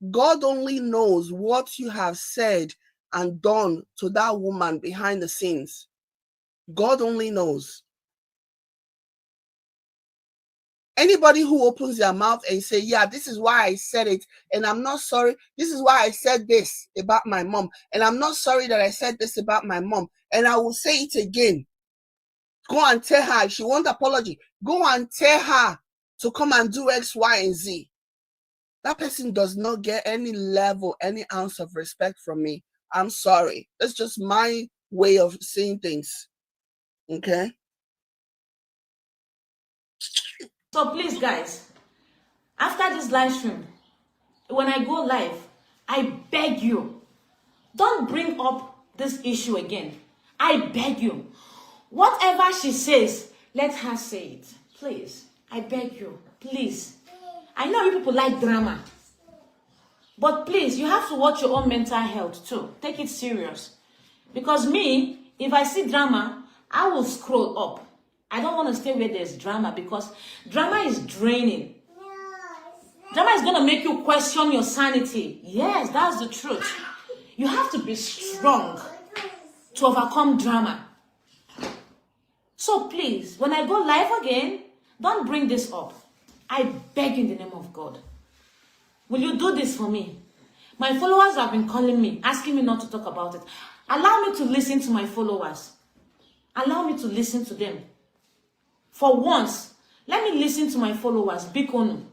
God only knows what you have said and done to that woman behind the scenes. God only knows. Anybody who opens their mouth and say, yeah, this is why I said it, and I'm not sorry. This is why I said this about my mom, and I'm not sorry that I said this about my mom, and I will say it again. Go and tell her. If she wants apology, go and tell her to come and do X, Y, and Z. That person does not get any level, any ounce of respect from me. I'm sorry. That's just my way of seeing things. Okay? So please, guys, after this live stream, when I go live, I beg you, don't bring up this issue again. I beg you. Whatever she says, let her say it. Please. I beg you. Please. I know you people like drama. But please, you have to watch your own mental health too. Take it serious. Because me, if I see drama, I will scroll up. I don't want to stay where there's drama because drama is draining. Drama is going to make you question your sanity. Yes, that's the truth. You have to be strong to overcome drama. So please, when I go live again, don't bring this up. I beg in the name of God. Will you do this for me? My followers have been calling me, asking me not to talk about it. Allow me to listen to my followers. Allow me to listen to them. For once, let me listen to my followers. Bikonu.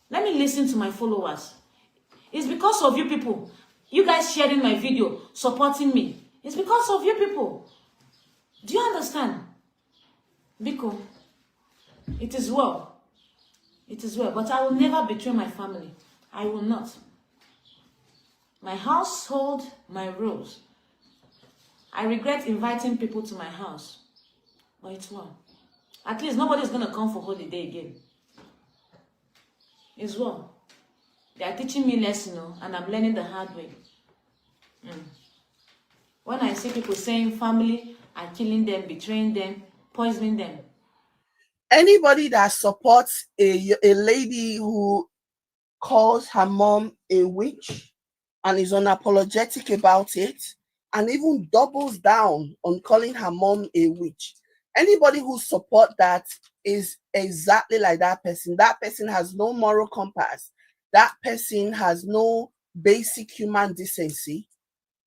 Let me listen to my followers. It's because of you people. You guys sharing my video, supporting me. It's because of you people. Do you understand? Biko, it is well. It is well. But I will never betray my family. I will not. My household, my rules. I regret inviting people to my house. But it's well. At least nobody's going to come for holiday again. It's well. They are teaching me lesson, and I'm learning the hard way. When I see people saying family are killing them, betraying them, poisoning them. Anybody that supports a lady who calls her mom a witch and is unapologetic about it, and even doubles down on calling her mom a witch. Anybody who supports that is exactly like that person. That person has no moral compass. That person has no basic human decency.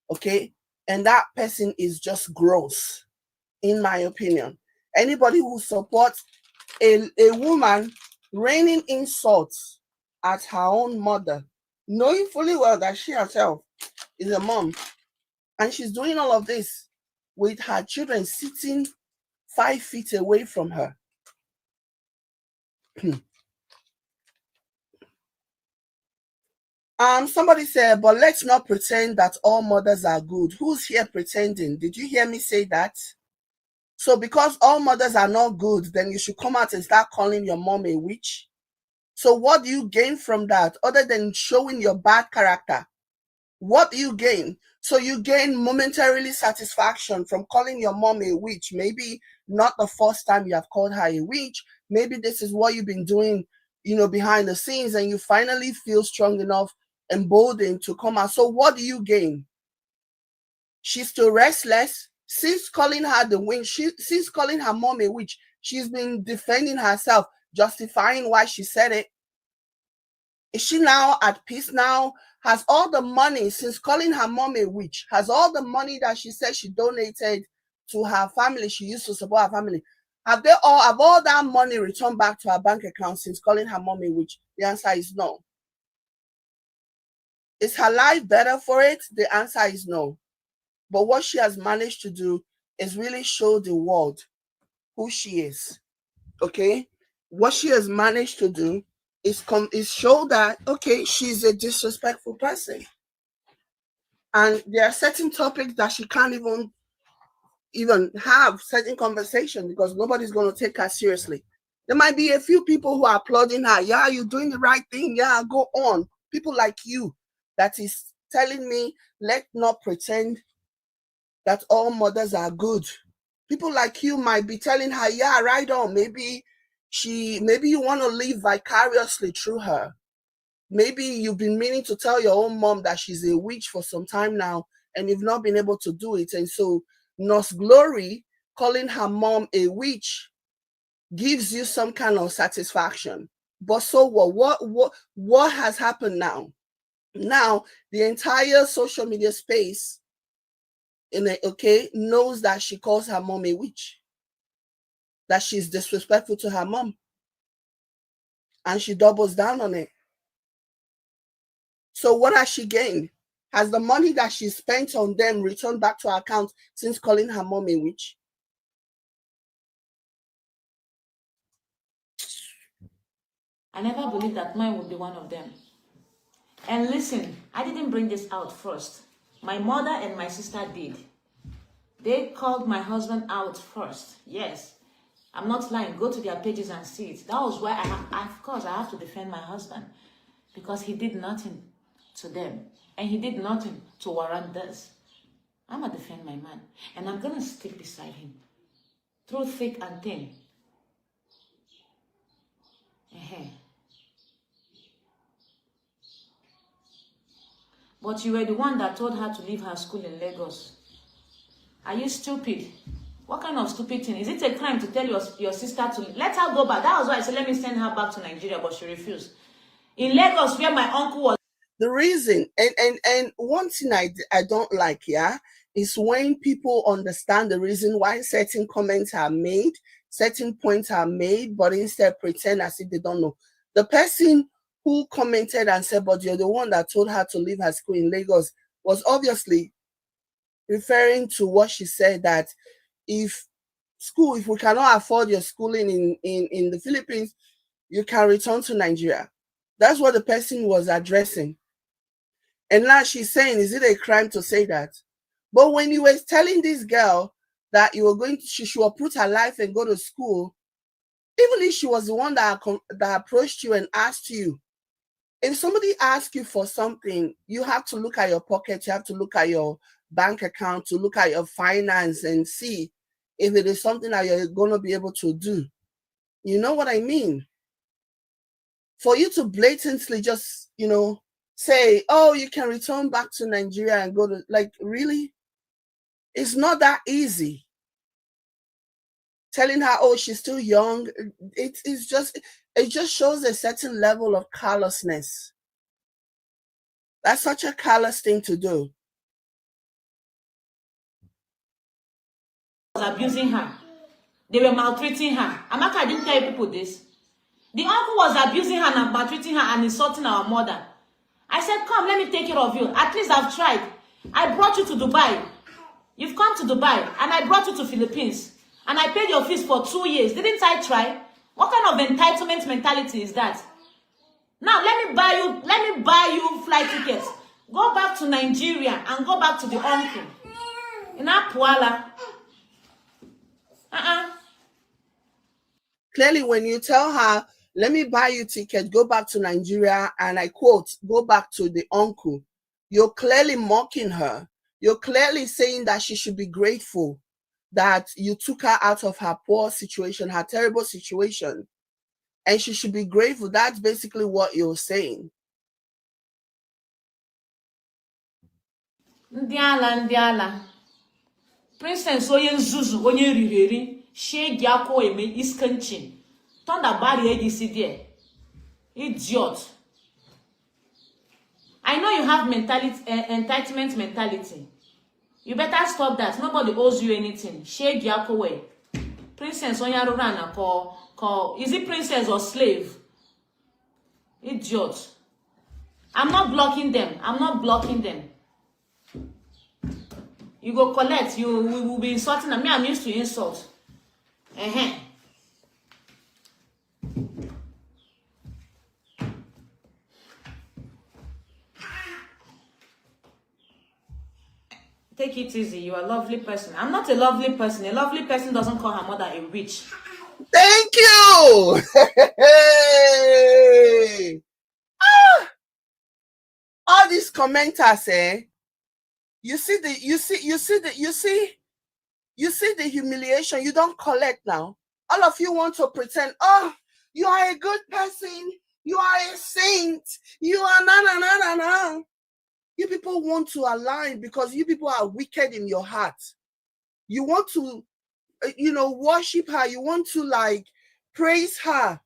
Okay? And that person is just gross, in my opinion. Anybody who supports a woman raining insults at her own mother, knowing fully well that she herself is a mom, and she's doing all of this with her children sitting 5 feet away from her. Somebody said, but let's not pretend that all mothers are good. Who's here pretending? Did you hear me say that? So because all mothers are not good, then you should come out and start calling your mom a witch? So what do you gain from that other than showing your bad character? What do you gain? So you gain momentarily satisfaction from calling your mom a witch. Maybe not the first time you have called her a witch. Maybe this is what you've been doing, behind the scenes, and you finally feel strong enough, emboldened to come out. So what do you gain? She's still restless. Since calling her the witch, since calling her mom a witch, she's been defending herself, justifying why she said it. Is she now at peace now? Has all the money, since calling her mom a witch, has all the money that she said she donated to her family, she used to support her family, have all that money returned back to her bank account since calling her mom a witch? The answer is no. Is her life better for it? The answer is no. But what she has managed to do is really show the world who she is. Okay? What she has managed to do is show that, okay, she's a disrespectful person. And there are certain topics that she can't even have certain conversation because nobody's going to take her seriously. There might be a few people who are applauding her. Yeah, you're doing the right thing. Yeah, go on. People like you that is telling me, let's not pretend that all mothers are good. People like you might be telling her, yeah, right on. Maybe you want to live vicariously through her. Maybe you've been meaning to tell your own mom that she's a witch for some time now, and you've not been able to do it. And so Nurse Glory calling her mom a witch gives you some kind of satisfaction. But so what has happened now? Now the entire social media space knows that she calls her mom a witch, that she's disrespectful to her mom, and she doubles down on it. So what has she gained? Has the money that she spent on them returned back to her account since calling her mom a witch? I never believed that mine would be one of them. And listen, I didn't bring this out first. My mother and my sister did. They called my husband out first. Yes, I'm not lying. Go to their pages and see it. That was why of course, I have to defend my husband, because he did nothing to them, and he did nothing to warrant this. I'm gonna defend my man, and I'm gonna stick beside him through thick and thin. But you were the one that told her to leave her school in Lagos. Are you stupid? What kind of stupid thing? Is it a crime to tell your sister to let her go back? That was why I said, let me send her back to Nigeria, but she refused. In Lagos, where my uncle was. The reason, and one thing I don't like, is when people understand the reason why certain comments are made, certain points are made, but instead pretend as if they don't know. The person who commented and said, but you're the one that told her to leave her school in Lagos, was obviously referring to what she said, that if we cannot afford your schooling in the Philippines, you can return to Nigeria. That's what the person was addressing. And now she's saying, is it a crime to say that? But when you were telling this girl that she should uproot her life and go to school, even if she was the one that approached you and asked you, if somebody asks you for something, you have to look at your pocket, you have to look at your bank account, to look at your finance and see if it is something that you're going to be able to do. You know what I mean? For you to blatantly just, say, oh, you can return back to Nigeria and go to, like, really? It's not that easy. Telling her, oh, she's still young, it just shows a certain level of callousness. That's such a callous thing to do. Abusing her. They were maltreating her. Amaka, I didn't tell you people this. The uncle was abusing her and maltreating her and insulting our mother. I said, come, let me take care of you. At least I've tried. I brought you to Dubai. You've come to Dubai, and I brought you to Philippines. And I paid your fees for 2 years. Didn't I try? What kind of entitlement mentality is that? Now, let me buy you flight tickets. Go back to Nigeria and go back to the uncle. In Apuala. Clearly, when you tell her, let me buy you ticket, go back to Nigeria, and I quote, go back to the uncle, you're clearly mocking her. You're clearly saying that she should be grateful that you took her out of her poor situation, her terrible situation, and she should be grateful. That's basically what you're saying. Ndiala. Princess onye nzuzu onye ririri shege akwo eme iskanchin. Thunder bari ADC there. Idiot. I know you have entitlement mentality. You better stop that. Nobody owes you anything. Shege akwo. Princess onye arurana call. Is it princess or slave? Idiot. I'm not blocking them. You go collect. We will be insulting them. Me, I'm used to insult. Take it easy. You're a lovely person. I'm not a lovely person. A lovely person doesn't call her mother a witch. Thank you. All these commenters, you see the humiliation. You don't collect now. All of you want to pretend, oh, you are a good person, you are a saint, you are na. You people want to align because you people are wicked in your heart. You want to, worship her. You want to praise her.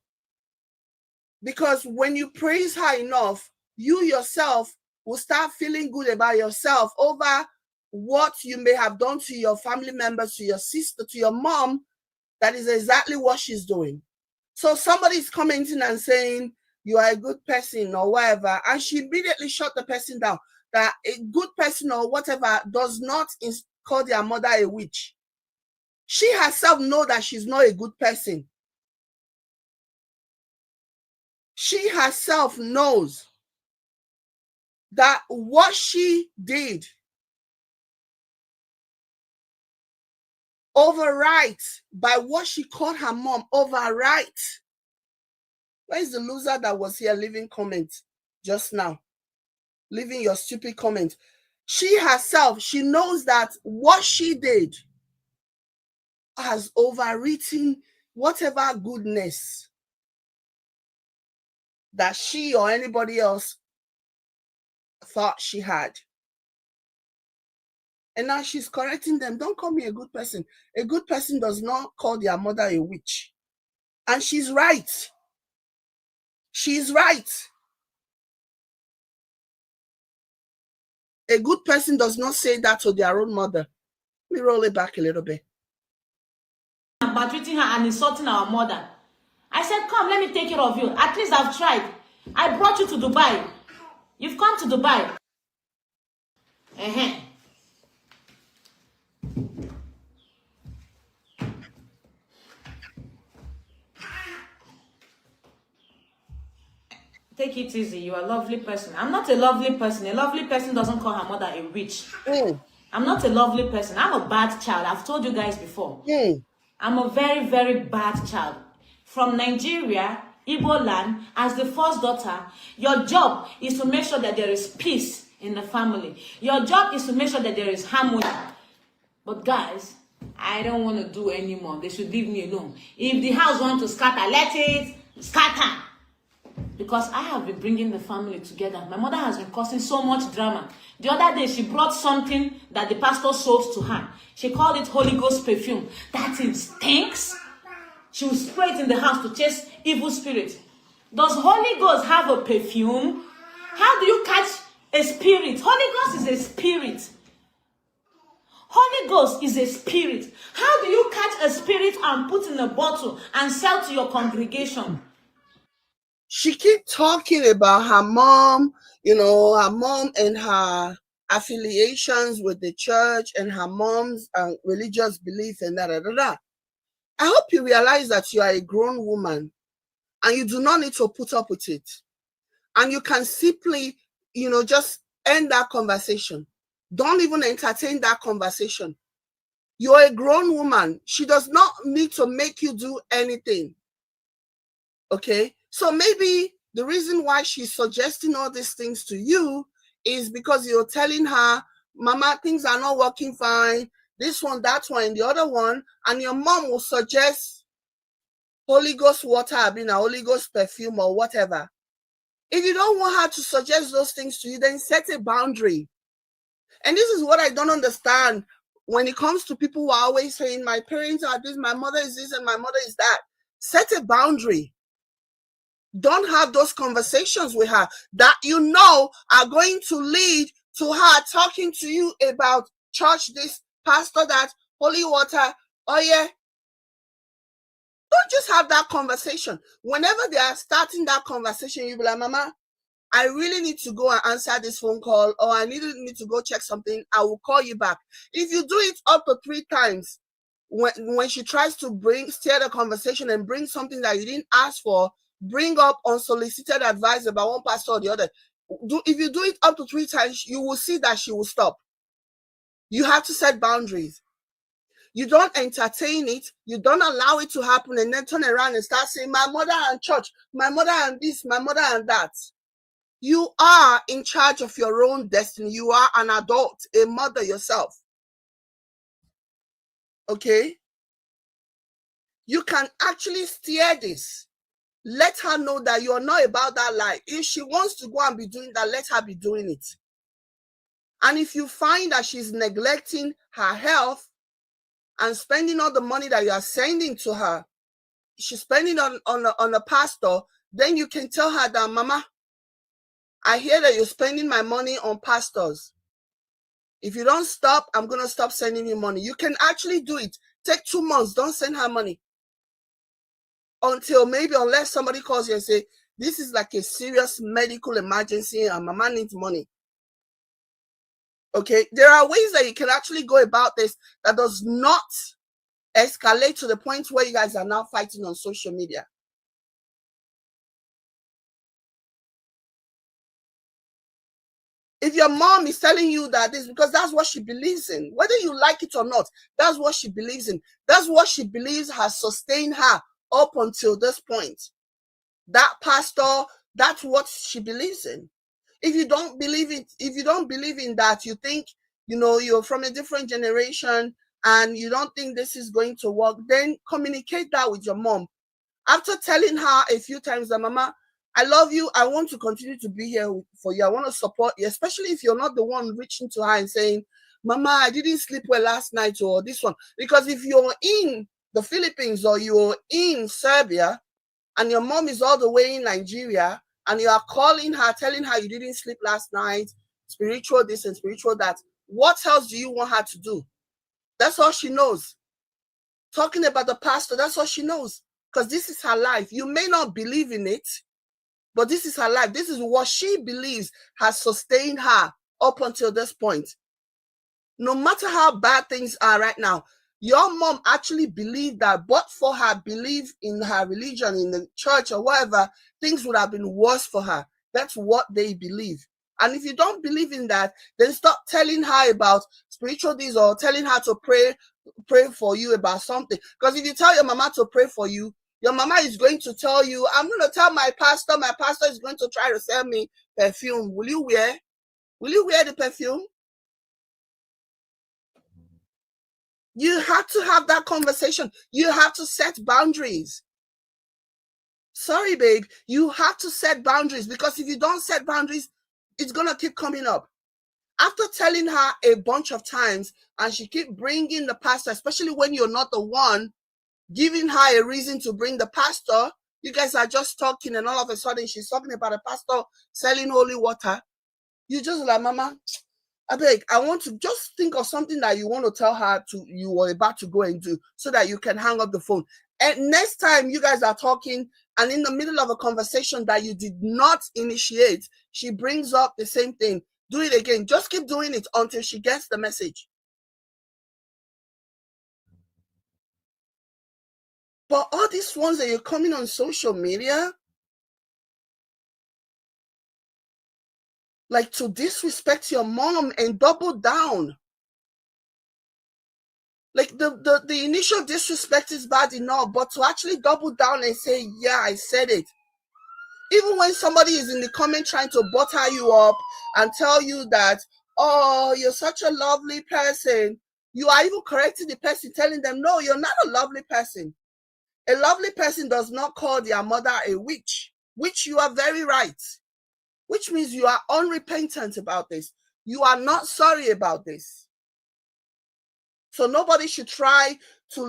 Because when you praise her enough, you yourself will start feeling good about yourself over what you may have done to your family members, to your sister, to your mom. That is exactly what she's doing. So somebody's commenting and saying, you are a good person or whatever, and she immediately shut the person down. That a good person or whatever does not call their mother a witch. She herself knows that she's not a good person. She herself knows that what she did overwrites by what she called her mom, overwrites. Where is the loser that was here leaving comments just now? Leaving your stupid comment. She herself, she knows that what she did has overwritten whatever goodness that she or anybody else thought she had. And now she's correcting them. Don't call me a good person. A good person does not call their mother a witch. And she's right. She's right. A good person does not say that to their own mother. Let me roll it back a little bit. About treating her and insulting our mother. I said, come, let me take care of you. At least I've tried. I brought you to Dubai. You've come to Dubai. Take it easy. You're a lovely person. I'm not a lovely person. A lovely person doesn't call her mother a witch. I'm not a lovely person. I'm a bad child. I've told you guys before. I'm a very, very bad child. From Nigeria, Igbo land, as the first daughter, your job is to make sure that there is peace in the family. Your job is to make sure that there is harmony. But guys, I don't want to do anymore. They should leave me alone. If the house wants to scatter, let it scatter. Because I have been bringing the family together. My mother has been causing so much drama. The other day, she brought something that the pastor sold to her. She called it Holy Ghost perfume. That thing stinks. She will spray it in the house to chase evil spirits. Does Holy Ghost have a perfume? How do you catch a spirit? Holy Ghost is a spirit. Holy Ghost is a spirit. How do you catch a spirit and put in a bottle and sell to your congregation? She keeps talking about her mom, her mom and her affiliations with the church and her mom's religious belief and da. I hope you realize that you are a grown woman and you do not need to put up with it. And you can simply, just end that conversation. Don't even entertain that conversation. You're a grown woman. She does not need to make you do anything. Okay? So maybe the reason why she's suggesting all these things to you is because you're telling her, Mama, things are not working fine. This one, that one, and the other one. And your mom will suggest Holy Ghost water, Holy Ghost perfume or whatever. If you don't want her to suggest those things to you, then set a boundary. And this is what I don't understand when it comes to people who are always saying, my parents are this, my mother is this, and my mother is that. Set a boundary. Don't have those conversations with her that are going to lead to her talking to you about church this, pastor that, holy water. Oh yeah. Don't just have that conversation. Whenever they are starting that conversation, you'll be like, Mama, I really need to go and answer this phone call, or I need to go check something. I will call you back. If you do it up to 3 times, when she tries to steer the conversation and bring something that you didn't ask for, bring up unsolicited advice about one pastor or the other. If you do it up to 3 times, you will see that she will stop. You have to set boundaries. You don't entertain it. You don't allow it to happen and then turn around and start saying, my mother and church, my mother and this, my mother and that. You are in charge of your own destiny. You are an adult, a mother yourself. Okay? You can actually steer this. Let her know that you're not about that life. If she wants to go and be doing that, let her be doing it. And if you find that she's neglecting her health and spending all the money that you are sending to her, she's spending on a pastor, then you can tell her that, Mama, I hear that you're spending my money on pastors. If you don't stop, I'm going to stop sending you money. You can actually do it. Take 2 months. Don't send her money. Until maybe, unless somebody calls you and say, this is like a serious medical emergency and Mama needs money. Okay, there are ways that you can actually go about this that does not escalate to the point where you guys are now fighting on social media. If your mom is telling you that this, because that's what she believes in, whether you like it or not, that's what she believes in. That's what she believes has sustained her up until this point. That pastor, that's what she believes in. If you don't believe it, if you don't believe in that, you think, you're from a different generation and you don't think this is going to work, then communicate that with your mom. After telling her a few times that, Mama, I love you, I want to continue to be here for you, I want to support you, especially if you're not the one reaching to her and saying, Mama, I didn't sleep well last night, or this one. Because if you're in the Philippines or you're in Serbia and your mom is all the way in Nigeria and you are calling her, telling her you didn't sleep last night, spiritual this and spiritual that, what else do you want her to do? That's all she knows. Talking about the pastor, that's all she knows. Because this is her life. You may not believe in it, but this is her life. This is what she believes has sustained her up until this point. No matter how bad things are right now, your mom actually believed that, but for her belief in her religion, in the church or whatever, things would have been worse for her. That's what they believe. And if you don't believe in that, then stop telling her about spiritual things or telling her to pray for you about something. Because if you tell your mama to pray for you, your mama is going to tell you, I'm going to tell my pastor is going to try to sell me perfume. Will you wear the perfume? You have to have that conversation. You have to set boundaries. Sorry, babe. You have to set boundaries, because if you don't set boundaries, it's going to keep coming up. After telling her a bunch of times and she keep bringing the pastor, especially when you're not the one giving her a reason to bring the pastor, you guys are just talking and all of a sudden she's talking about a pastor selling holy water. You just like, Mama, I beg, I want to just think of something that you want to tell her you were about to go and do so that you can hang up the phone. And next time you guys are talking and in the middle of a conversation that you did not initiate, she brings up the same thing. Do it again. Just keep doing it until she gets the message. But all these ones that you're coming on social media, like to disrespect your mom and double down. Like the initial disrespect is bad enough, but to actually double down and say, yeah, I said it. Even when somebody is in the comment trying to butter you up and tell you that, oh, you're such a lovely person, you are even correcting the person, telling them, no, you're not a lovely person. A lovely person does not call their mother a witch, which you are very right. Which means you are unrepentant about this. You are not sorry about this. So nobody should try to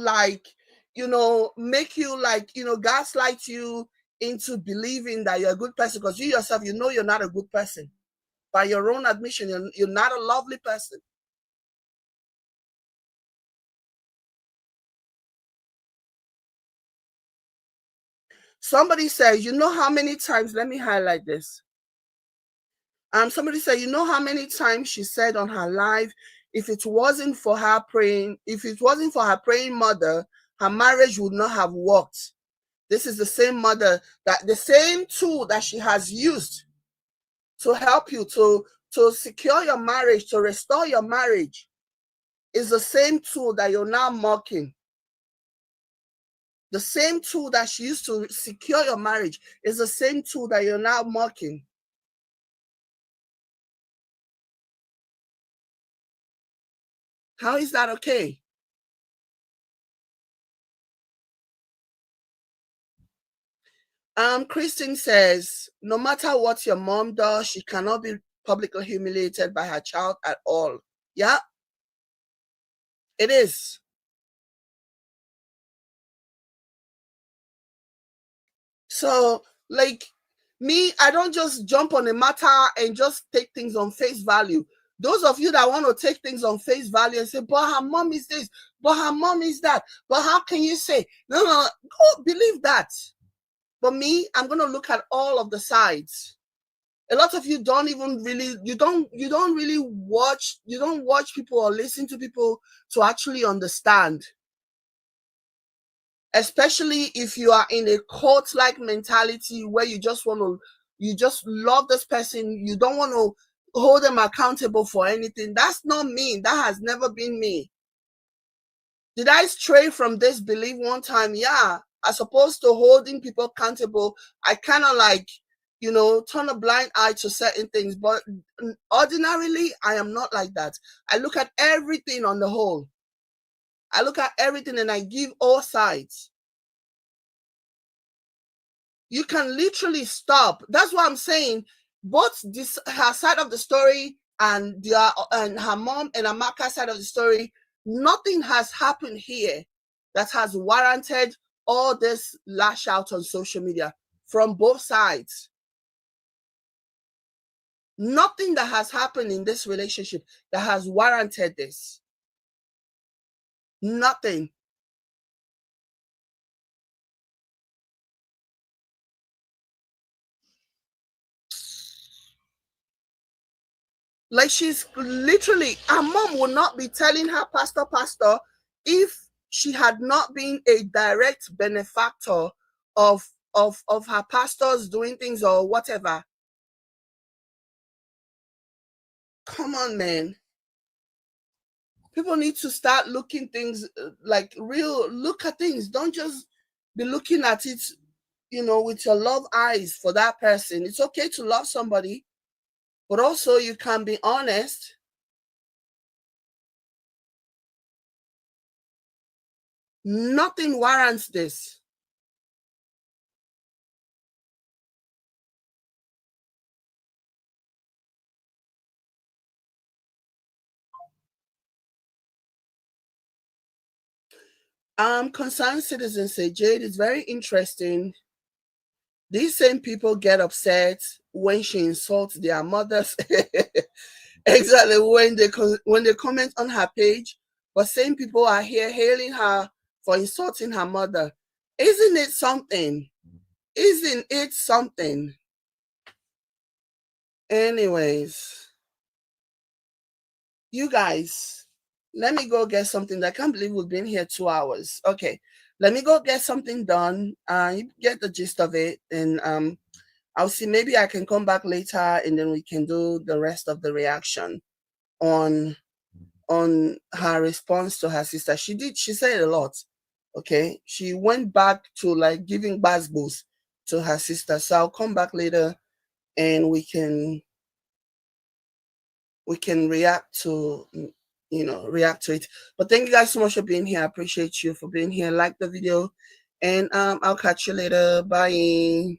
make you gaslight you into believing that you're a good person, because you yourself, you're not a good person. By your own admission, you're not a lovely person. Somebody says, how many times, let me highlight this. Somebody said, how many times she said on her live, if it wasn't for her praying mother, her marriage would not have worked. This is the same mother, that the same tool that she has used to help you to secure your marriage, to restore your marriage, is the same tool that you're now mocking. The same tool that she used to secure your marriage is the same tool that you're now mocking. How is that okay? Christine says, no matter what your mom does, she cannot be publicly humiliated by her child at all. Yeah, it is. So, like me, I don't just jump on a matter and just take things on face value. Those of you that want to take things on face value and say, but her mom is this, but her mom is that, but how can you say? No, go believe that. But me, I'm going to look at all of the sides. A lot of you don't even really, you don't really watch, you don't watch people or listen to people to actually understand. Especially if you are in a cult-like mentality where you just want to, you just love this person, you don't want to hold them accountable for anything. That's not me. That has never been me. Did I stray from this belief one time? Yeah. As opposed to holding people accountable, I kind of like, turn a blind eye to certain things. But ordinarily, I am not like that. I look at everything on the whole. I look at everything and I give all sides. You can literally stop. That's what I'm saying. Both this her side of the story and her mom and Amaka's side of the story, nothing has happened here that has warranted all this lash out on social media from both sides. Nothing that has happened in this relationship that has warranted this. Nothing. Like, she's literally, her mom would not be telling her pastor if she had not been a direct benefactor of her pastors doing things or whatever. Come on, man. People need to start looking things like real. Look at things. Don't just be looking at it, with your love eyes for that person. It's okay to love somebody, but also you can be honest. Nothing warrants this. Concerned citizens say, Jade, is very interesting. These same people get upset when she insults their mothers. Exactly, when they comment on her page, but same people are here hailing her for insulting her mother. Isn't it something? Isn't it something? Anyways, you guys, let me go get something. I can't believe we've been here 2 hours. Okay, let me go get something done. You get the gist of it, and I'll see. Maybe I can come back later, and then we can do the rest of the reaction on her response to her sister. She said a lot. Okay, she went back to like giving Gbas-Gbos to her sister. So I'll come back later, and we can react to react to it. But thank you guys so much for being here. I appreciate you for being here. Like the video, and I'll catch you later. Bye.